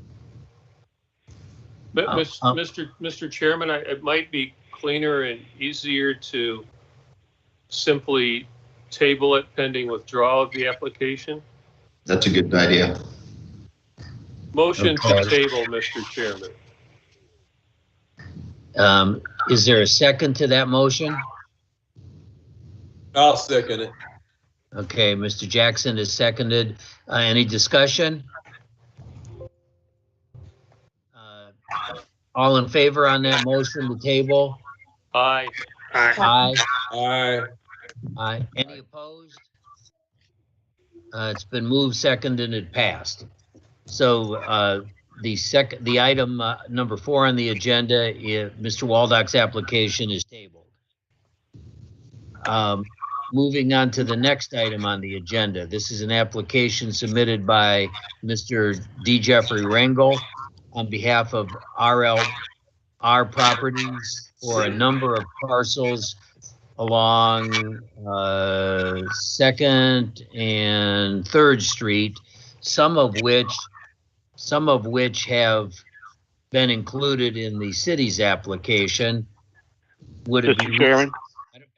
But Mr. Chairman, it might be cleaner and easier to simply table it pending withdrawal of the application. That's a good idea. Motion Okay. to table, Mr. Chairman. Is there a second to that motion? I'll second it. Okay, Mr. Jackson is seconded. Any discussion? All in favor on that motion to table? Aye. Aye. Aye. Aye. Aye. Any opposed? It's been moved, seconded, and it passed. So the item number 4 on the agenda, Mr. Waldock's application is tabled. Moving on to the next item on the agenda. This is an application submitted by Mr. D. Jeffrey Rangel on behalf of RLR Properties for a number of parcels along 2nd and 3rd Street, some of which have been included in the city's application. Would it be, Mr. Chairman?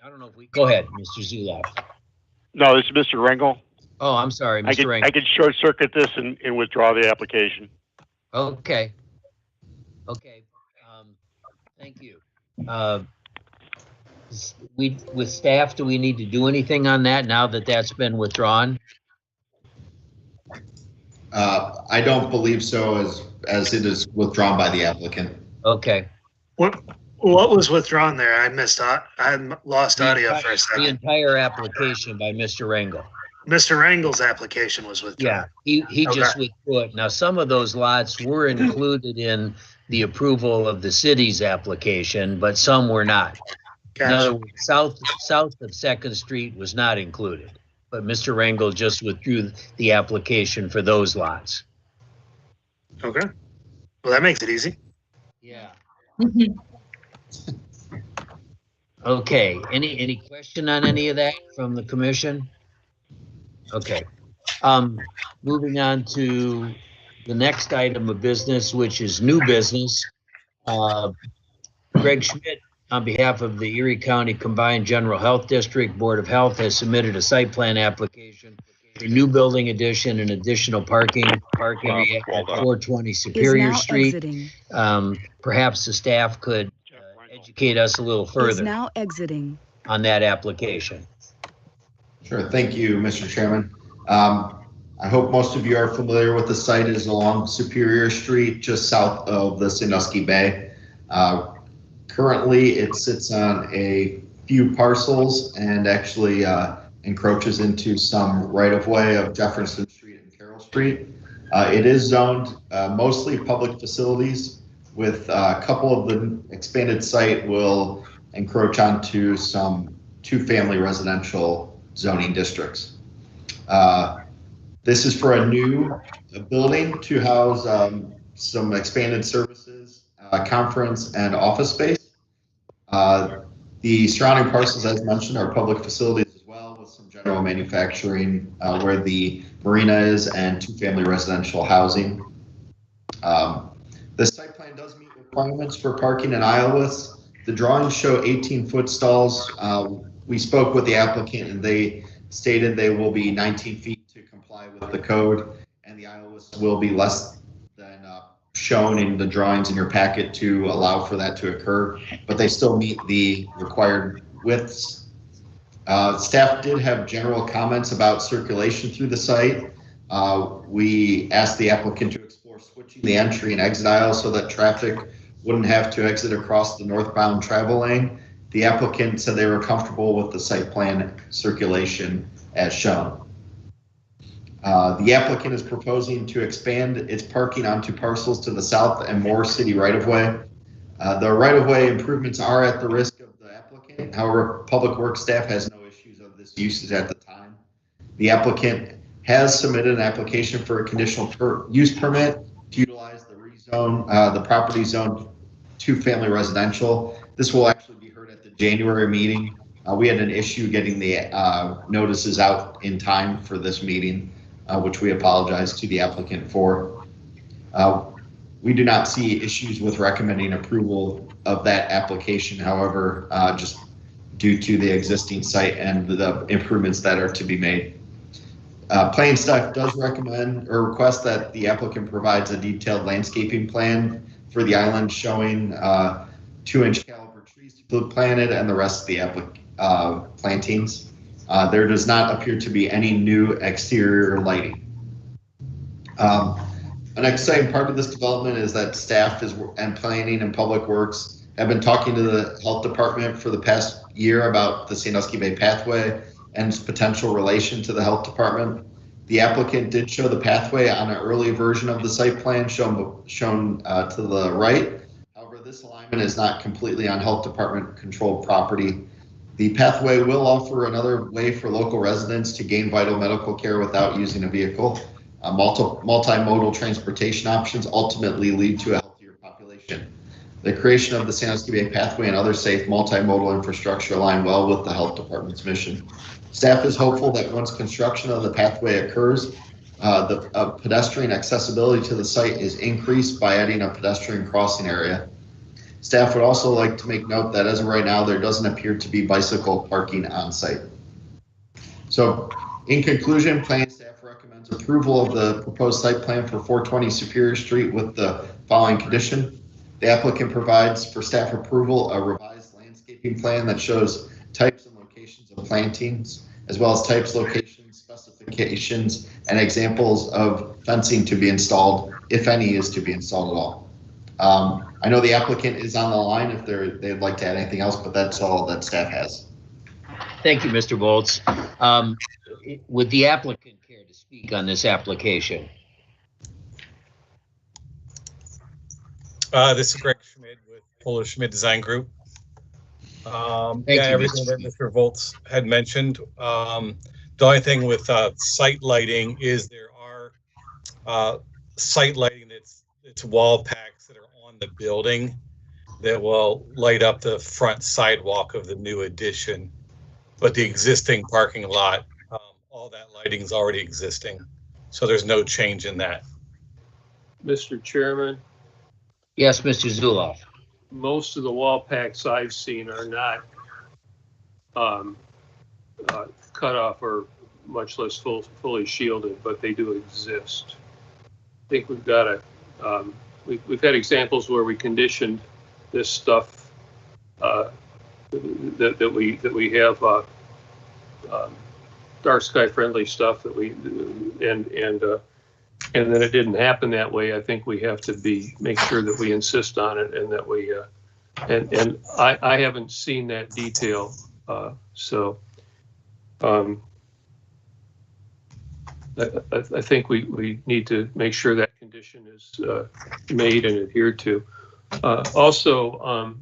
I don't know if we, go ahead, Mr. Zuloff. No, this is Mr. Rengel. Oh, I'm sorry, Mr. Rangel. I could short circuit this and withdraw the application. Okay. Okay. Thank you. With staff, do we need to do anything on that now that that's been withdrawn? I don't believe so, as it is withdrawn by the applicant. Okay. What was withdrawn there? I missed. I lost audio for a The second. entire application by Mr. Rangel. Mr. Rangel's application was withdrawn. Yeah, he just Okay. withdrew it. Now, some of those lots were included in the approval of the city's application, but some were not. In other Gotcha. words, south of 2nd Street was not included, but Mr. Rangel just withdrew the application for those lots. Okay. Well, that makes it easy. Yeah. Okay, any question on any of that from the commission? Okay, moving on to the next item of business, which is new business. Greg Schmidt, on behalf of the Erie County Combined General Health District Board of Health, has submitted a site plan application new building addition and additional parking area at 420 Superior Street. Exiting. Perhaps the staff could educate us a little Is further now exiting. on that application. Sure. Thank you, Mr. Chairman. I hope most of you are familiar with the site. Is along Superior Street, just south of the Sandusky Bay. Currently, it sits on a few parcels and actually encroaches into some right-of-way of Jefferson Street and Carroll Street. It is zoned mostly public facilities, with a couple of the expanded site will encroach onto some two-family residential zoning districts. This is for a new building to house some expanded services, conference and office space. The surrounding parcels, as mentioned, are public facilities as well, with some general manufacturing where the marina is and two-family residential housing. The site plan does meet requirements for parking and aisle widths. The drawings show 18-foot stalls. We spoke with the applicant and they stated they will be 19 feet to comply with the code, and the aisle widths will be less than shown in the drawings in your packet to allow for that to occur, but they still meet the required widths. Staff did have general comments about circulation through the site. We asked the applicant to explore switching the entry and exit aisles so that traffic wouldn't have to exit across the northbound travel lane. The applicant said they were comfortable with the site plan circulation as shown. The applicant is proposing to expand its parking onto parcels to the south and more city right-of-way. The right-of-way improvements are at the risk of the applicant. However, Public Works staff has no issues of this usage at the time. The applicant has submitted an application for a conditional use permit to utilize the rezone, the property zone two-family residential. This will actually be heard at the January meeting. We had an issue getting the notices out in time for this meeting, which we apologize to the applicant for. We do not see issues with recommending approval of that application. However, just due to the existing site and the improvements that are to be made. Planning staff does recommend or request that the applicant provides a detailed landscaping plan for the island showing 2-inch caliber trees to be planted and the rest of the plantings. There does not appear to be any new exterior lighting. An exciting part of this development is that staff and planning and public works have been talking to the health department for the past year about the Sandusky Bay pathway and its potential relation to the health department. The applicant did show the pathway on an early version of the site plan shown to the right. However, this alignment is not completely on health department controlled property. The pathway will offer another way for local residents to gain vital medical care without using a vehicle. Multimodal transportation options ultimately lead to a healthier population. The creation of the Sandusky Bay pathway and other safe multimodal infrastructure align well with the health department's mission. Staff is hopeful that once construction of the pathway occurs, the pedestrian accessibility to the site is increased by adding a pedestrian crossing area. Staff would also like to make note that as of right now, there doesn't appear to be bicycle parking on site. So in conclusion, planning staff recommends approval of the proposed site plan for 420 Superior Street with the following condition. The applicant provides for staff approval a revised landscaping plan that shows types and locations of plantings, as well as types, locations, specifications, and examples of fencing to be installed, if any is to be installed at all. I know the applicant is on the line if they'd like to add anything else, but that's all that staff has. Thank you, Mr. Volz. Would the applicant care to speak on this application? This is Greg Schmidt with Fuller Schmidt Design Group. Everything that Mr. Volz had mentioned. The only thing with site lighting is there are site lighting it's wall packs that are on the building that will light up the front sidewalk of the new addition. But the existing parking lot, all that lighting is already existing. So there's no change in that. Mr. Chairman? Yes, Mr. Zuloff. Most of the wall packs I've seen are not cut off or much less fully shielded, but they do exist. I think we've got to, we've had examples where we conditioned this stuff that we have dark sky friendly stuff that we and then it didn't happen that way. I think we have to make sure that we insist on it, and that we and I haven't seen that detail, so I think we need to make sure that condition is made and adhered to. Also,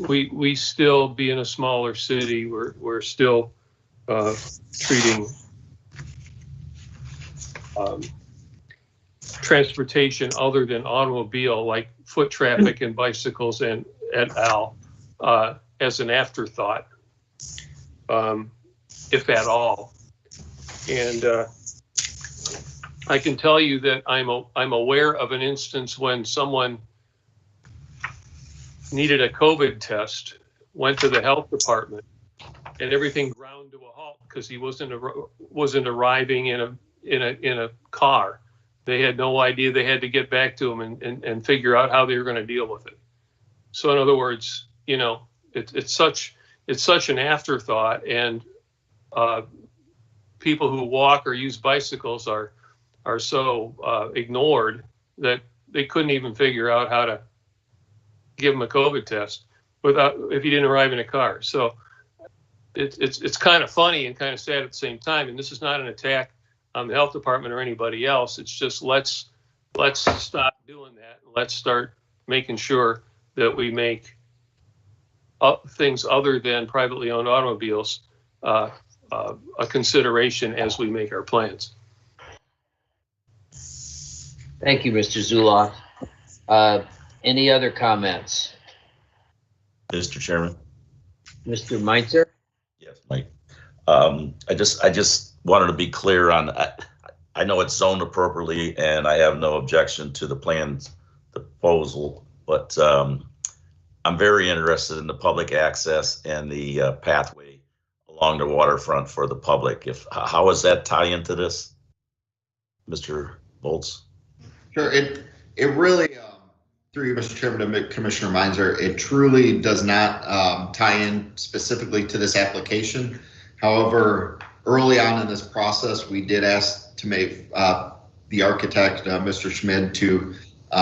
we still, being a smaller city, we're still treating transportation other than automobile, like foot traffic and bicycles and et al., as an afterthought, if at all. And I can tell you that I'm aware of an instance when someone needed a COVID test, went to the health department, and everything ground to a halt because he wasn't arriving in a car. They had no idea. They had to get back to him and figure out how they were going to deal with it. So in other words, you know, it's such an afterthought, and people who walk or use bicycles are so ignored that they couldn't even figure out how to give him a COVID test if he didn't arrive in a car. So it's kind of funny and kind of sad at the same time. And this is not an attack on the health department or anybody else. It's just let's stop doing that. Let's start making sure that we make things other than privately owned automobiles a consideration as we make our plans. Thank you, Mr. Zuloff. Any other comments? Mr. Chairman. Mr. Meitzer? Yes, Mike. I just wanted to be clear on, I know it's zoned appropriately and I have no objection to the plans, the proposal, but I'm very interested in the public access and the pathway along the waterfront for the public. How does that tie into this, Mr. Bolts? Sure. It really, through you, Mr. Chairman, to Commissioner Meinzer, it truly does not tie in specifically to this application. However, early on in this process, we did ask to make the architect, Mr. Schmid, to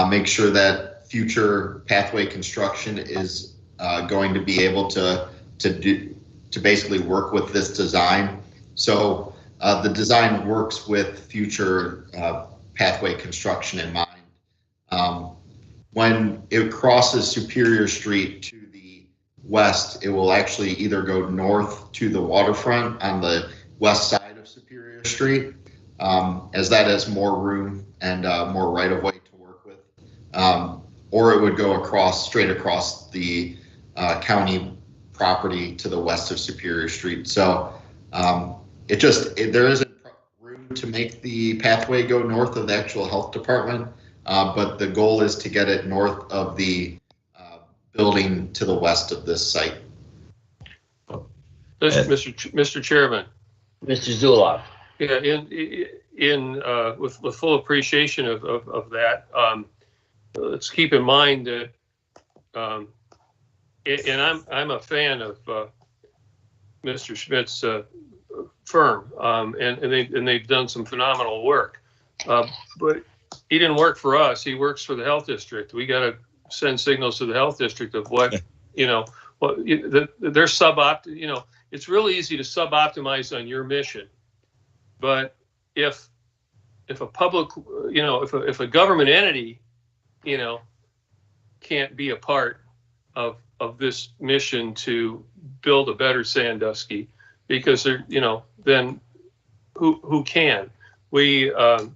make sure that future pathway construction is going to be able to basically work with this design. So the design works with future pathway construction in mind. When it crosses Superior Street to the west, it will actually either go north to the waterfront on the west side of Superior Street, as that has more room and more right-of-way to work with, or it would go straight across the county property to the west of Superior Street. So there isn't room to make the pathway go north of the actual health department, but the goal is to get it north of the building to the west of this site. Mr. Chairman. Mr. Zuloff. Yeah, with full appreciation of that, let's keep in mind that, and I'm a fan of Mr. Schmidt's firm, and they've done some phenomenal work, but he didn't work for us. He works for the health district. We got to send signals to the health district of what, you know, they're you know, it's really easy to sub-optimize on your mission. But if a public, you know, if a government entity, you know, can't be a part of this mission to build a better Sandusky, because they're, you know, then who can? We've got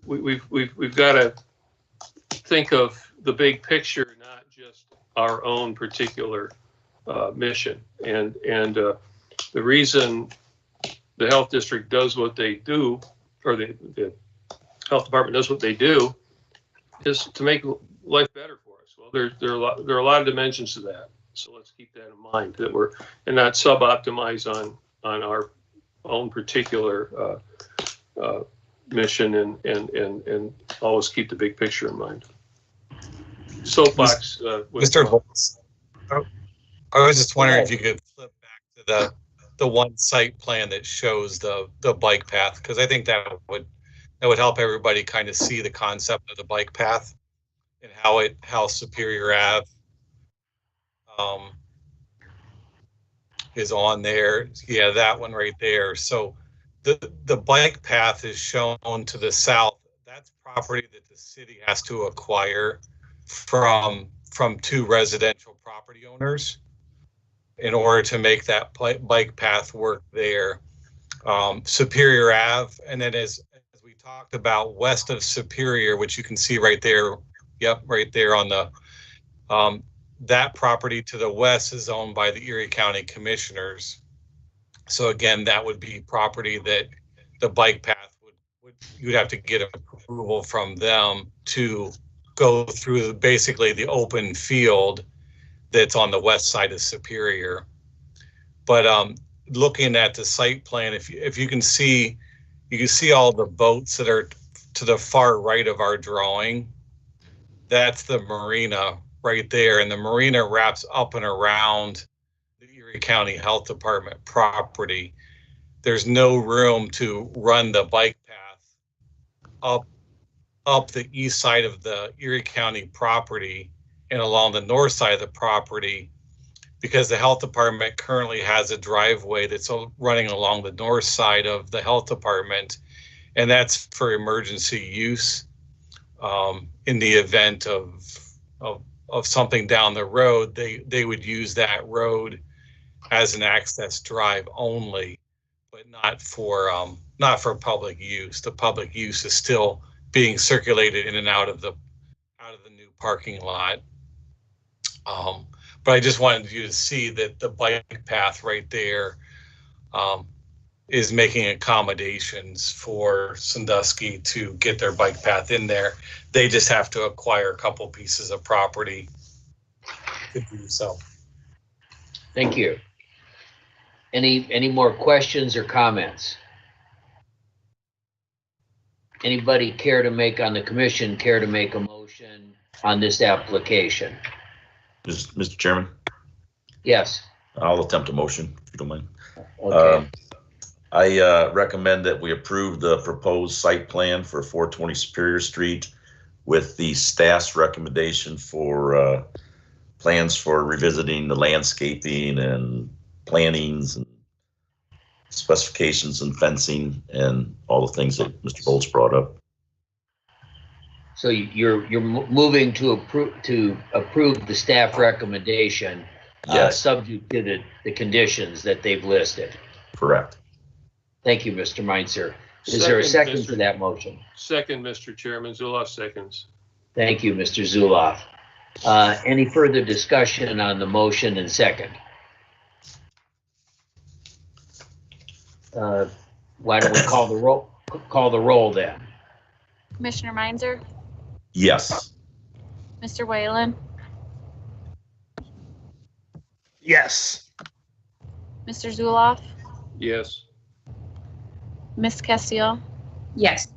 to think of the big picture, not just our own particular mission. And the reason the health district does what they do, or the health department does what they do, is to make life better for us. Well, there are a lot of dimensions to that. So let's keep that in mind, that we're, and not sub-optimize on our own particular mission, and always keep the big picture in mind. Soapbox. Mr. Volz, I was just wondering if you could flip back to the one site plan that shows the bike path, because I think that would help everybody kind of see the concept of the bike path and how Superior Ave is on there. Yeah, that one right there. So the bike path is shown to the south. That's property that the city has to acquire from two residential property owners in order to make that bike path work there. Superior Ave, and then as we talked about, west of Superior, which you can see right there, yep, right there on the that property to the west is owned by the Erie County Commissioners. So again, that would be property that the bike path would you'd have to get approval from them to go through basically the open field that's on the west side of Superior. But looking at the site plan, if you can see, all the boats that are to the far right of our drawing. That's the marina right there, and the marina wraps up and around the Erie County Health Department property. There's no room to run the bike path up the east side of the Erie County property and along the north side of the property, because the health department currently has a driveway that's running along the north side of the health department, and that's for emergency use. In the event of something down the road, they would use that road as an access drive only, but not for public use. The public use is still being circulated in and out of the new parking lot. But I just wanted you to see that the bike path right there is making accommodations for Sandusky to get their bike path in there. They just have to acquire a couple pieces of property to do so. Thank you. Any more questions or comments? Anybody care to make on the commission, care to make a motion on this application? Mr. Chairman? Yes. I'll attempt a motion, if you don't mind. Okay. I recommend that we approve the proposed site plan for 420 Superior Street with the staff's recommendation for plans for revisiting the landscaping and plantings and specifications and fencing and all the things that Mr. Bolts brought up. So you're moving to approve the staff recommendation, yes, subject to the conditions that they've listed. Correct. Thank you, Mr. Meinzer. Is there a second to that motion? Second, Mr. Chairman. Zuloff seconds. Thank you, Mr. Zuloff. Any further discussion on the motion and second? Why don't we call the roll then? Commissioner Meinzer, Yes. Mr. Whalen, Yes. Mr. Zuloff, Yes. Ms. Castillo, Yes.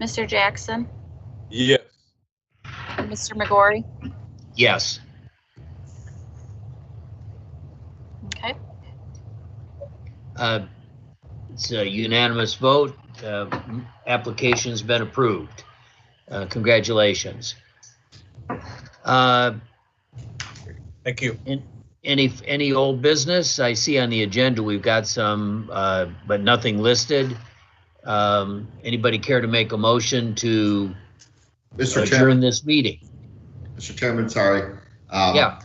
Mr. Jackson, Yes. and Mr. McGorry. Yes. Okay. It's a unanimous vote. Application's been approved. Congratulations. Thank you. Any old business? I see on the agenda we've got some, but nothing listed. Anybody care to make a motion to adjourn this meeting? Mr. Chairman, sorry. Yeah.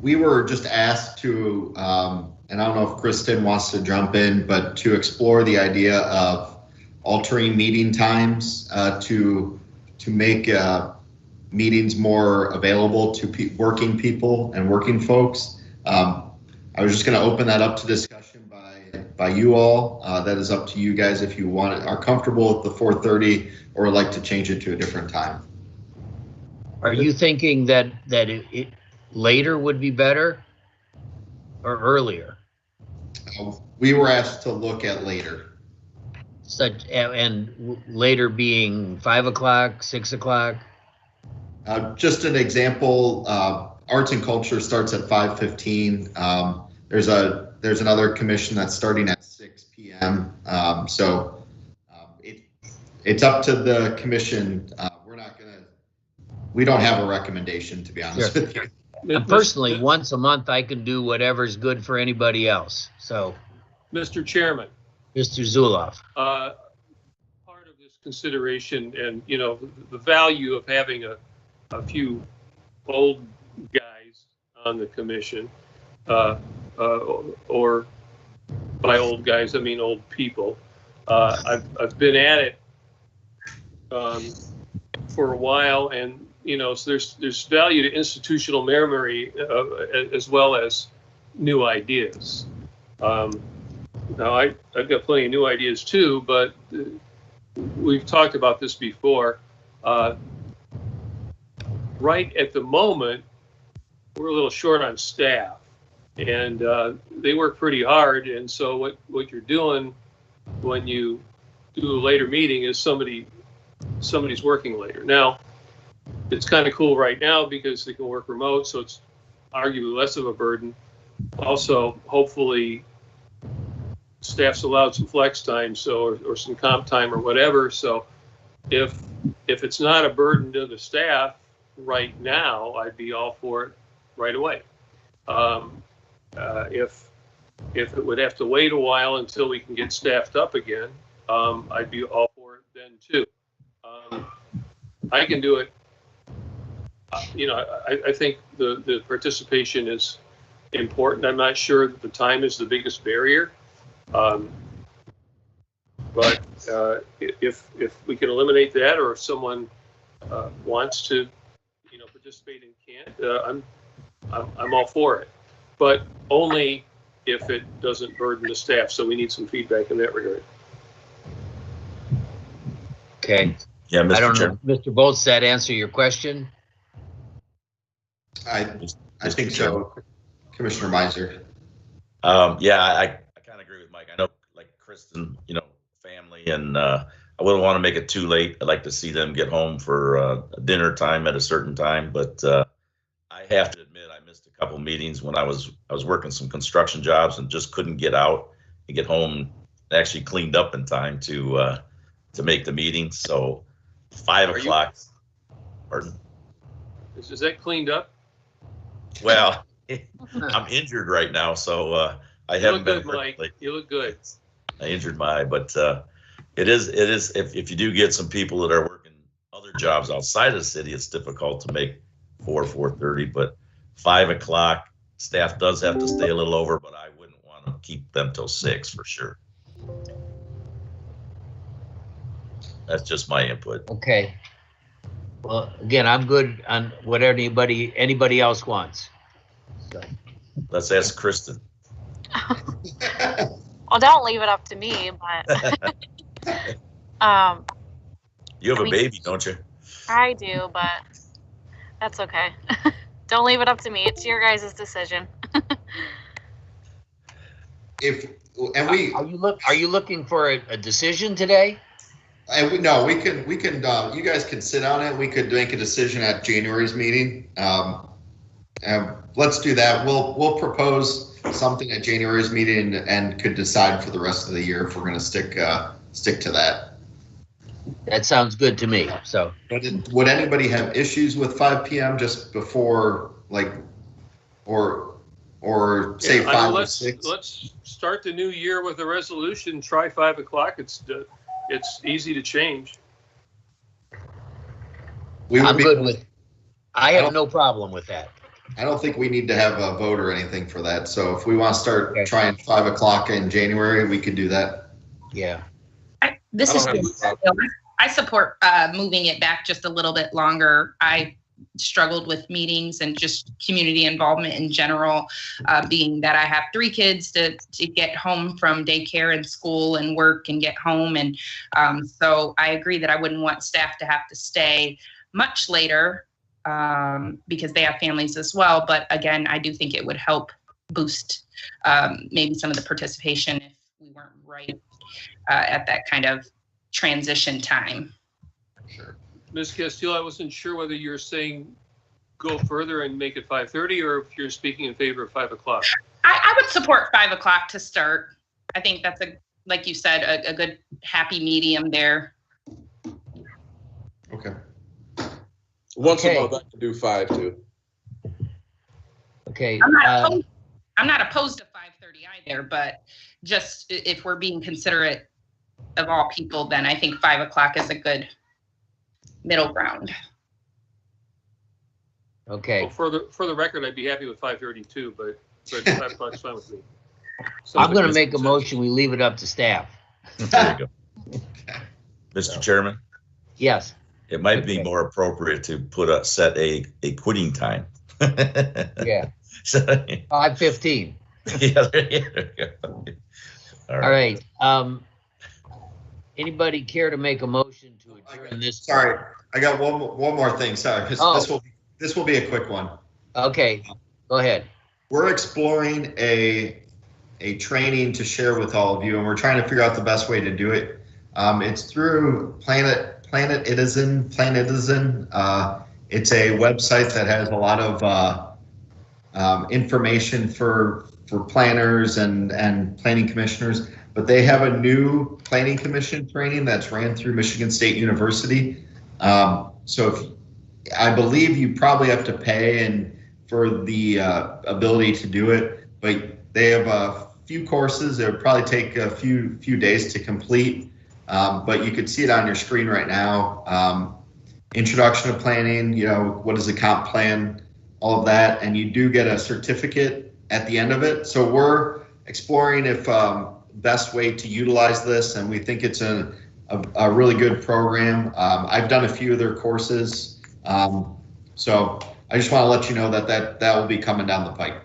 We were just asked to, and I don't know if Kristen wants to jump in, but to explore the idea of altering meeting times to make meetings more available to working people and working folks. I was just going to open that up to discussion by you all. That is up to you guys if you are comfortable with the 4:30 or like to change it to a different time. Are you thinking that later would be better or earlier? We were asked to look at later. And later being 5 o'clock, 6 o'clock? Just an example, arts and culture starts at 5:15. There's another commission that's starting at 6 p.m. It's up to the commission. We don't have a recommendation, to be honest with you. And personally, once a month, I can do whatever's good for anybody else. So, Mr. Chairman. Mr. Zuloff. Part of this consideration and, the value of having a few old guys on the commission, or by old guys, I mean old people. I've been at it for a while, and so there's value to institutional memory as well as new ideas. Now I've got plenty of new ideas too, but we've talked about this before. Right at the moment, we're a little short on staff, and they work pretty hard. And so what you're doing when you do a later meeting is somebody's working later. Now, it's kind of cool right now because they can work remote, so it's arguably less of a burden. Also, hopefully, staff's allowed some flex time, or some comp time or whatever. So, if it's not a burden to the staff right now, I'd be all for it right away. If it would have to wait a while until we can get staffed up again, I'd be all for it then too. I can do it. I think the participation is important. I'm not sure that the time is the biggest barrier. But if we can eliminate that, or if someone wants to, participate and can't, I'm all for it. But only if it doesn't burden the staff. So we need some feedback in that regard. Okay. Yeah, Mr. I don't Chairman. know, Mr. Bolts, that answer your question? I think so, Commissioner Meiser. Yeah, I kind of agree with Mike. I know, like Kristen, family, and I wouldn't want to make it too late. I'd like to see them get home for dinner time at a certain time. But I have to admit, I missed a couple meetings when I was working some construction jobs and just couldn't get out and get home actually cleaned up in time to make the meeting. So 5 o'clock. Pardon? Is that cleaned up? Well, I'm injured right now, so I haven't been. You look good, Mike. You look good. I injured my eye, but it is if you do get some people that are working other jobs outside of the city, it's difficult to make 4:30. But 5 o'clock, staff does have to stay a little over, but I wouldn't want to keep them till 6 for sure. That's just my input. Okay. Well, again, I'm good on what anybody else wants. So. Let's ask Kristen. Well, don't leave it up to me, but you have a baby, don't you? I do, but that's okay. Don't leave it up to me. It's your guys' decision. Are you looking for a decision today? No, we can. You guys can sit on it. We could make a decision at January's meeting. Let's do that. We'll propose something at January's meeting and could decide for the rest of the year if we're going to stick to that. That sounds good to me. So, would anybody have issues with 5 p.m. just before, or say 5 or 6? Let's start the new year with a resolution. Try 5 o'clock. It's easy to change. I'm good with. I have no problem with that. I don't think we need to have a vote or anything for that. So if we want to start trying 5 o'clock in January, we could do that. Yeah. I support moving it back just a little bit longer. I struggled with meetings and just community involvement in general, being that I have 3 kids to get home from daycare and school and work and get home. And so I agree that I wouldn't want staff to have to stay much later because they have families as well. But again, I do think it would help boost maybe some of the participation if we weren't right at that kind of transition time. Sure. Ms. Castillo, I wasn't sure whether you're saying go further and make it 5:30 or if you're speaking in favor of 5 o'clock. I would support 5 o'clock to start. I think that's like you said, a good happy medium there. Okay. Once a month, I can do 5 too. Okay. I'm not opposed to 5:30 either, but just if we're being considerate of all people, then I think 5 o'clock is a good middle ground. Okay. Well, for the record, I'd be happy with 5:30 too, but 5 o'clock's fine with me. I'm going to make a motion. We leave it up to staff. There you go. Mr. Chairman, Yes. it might be more appropriate to set a quitting time. Yeah. So, 5:15. yeah, there you go. All right. Anybody care to make a motion to adjourn this? Sorry, I got one more thing. Sorry, this will be a quick one. Okay, go ahead. We're exploring a training to share with all of you, and we're trying to figure out the best way to do it. It's through Planetizen. It's a website that has a lot of information for planners and planning commissioners, but they have a new planning commission training that's ran through Michigan State University. So I believe you probably have to pay for the ability to do it, but they have a few courses. It would probably take a few days to complete, but you could see it on your screen right now. Introduction to planning, what is a comp plan, all of that, and you do get a certificate at the end of it. So we're exploring if best way to utilize this, and we think it's a really good program. I've done a few of their courses, so I just want to let you know that will be coming down the pike.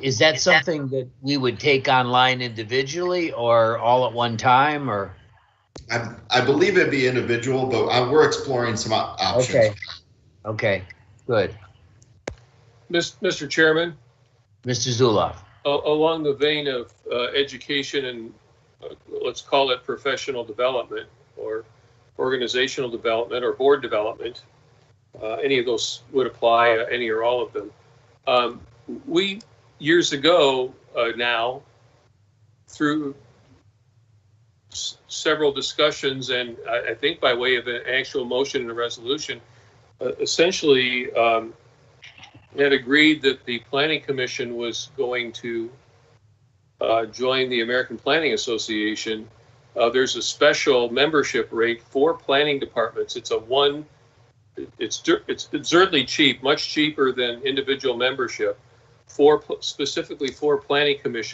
Is that something that we would take online individually or all at one time, or? I believe it'd be individual, but we're exploring some options. Okay, good. Mr. Chairman? Mr. Zuloff. Along the vein of education and let's call it professional development or organizational development or board development, any of those would apply, any or all of them. We, years ago now, through several discussions and I think by way of an actual motion and a resolution, essentially had agreed that the Planning Commission was going to join the American Planning Association. There's a special membership rate for planning departments. It's absurdly cheap, much cheaper than individual membership, specifically for planning commissions.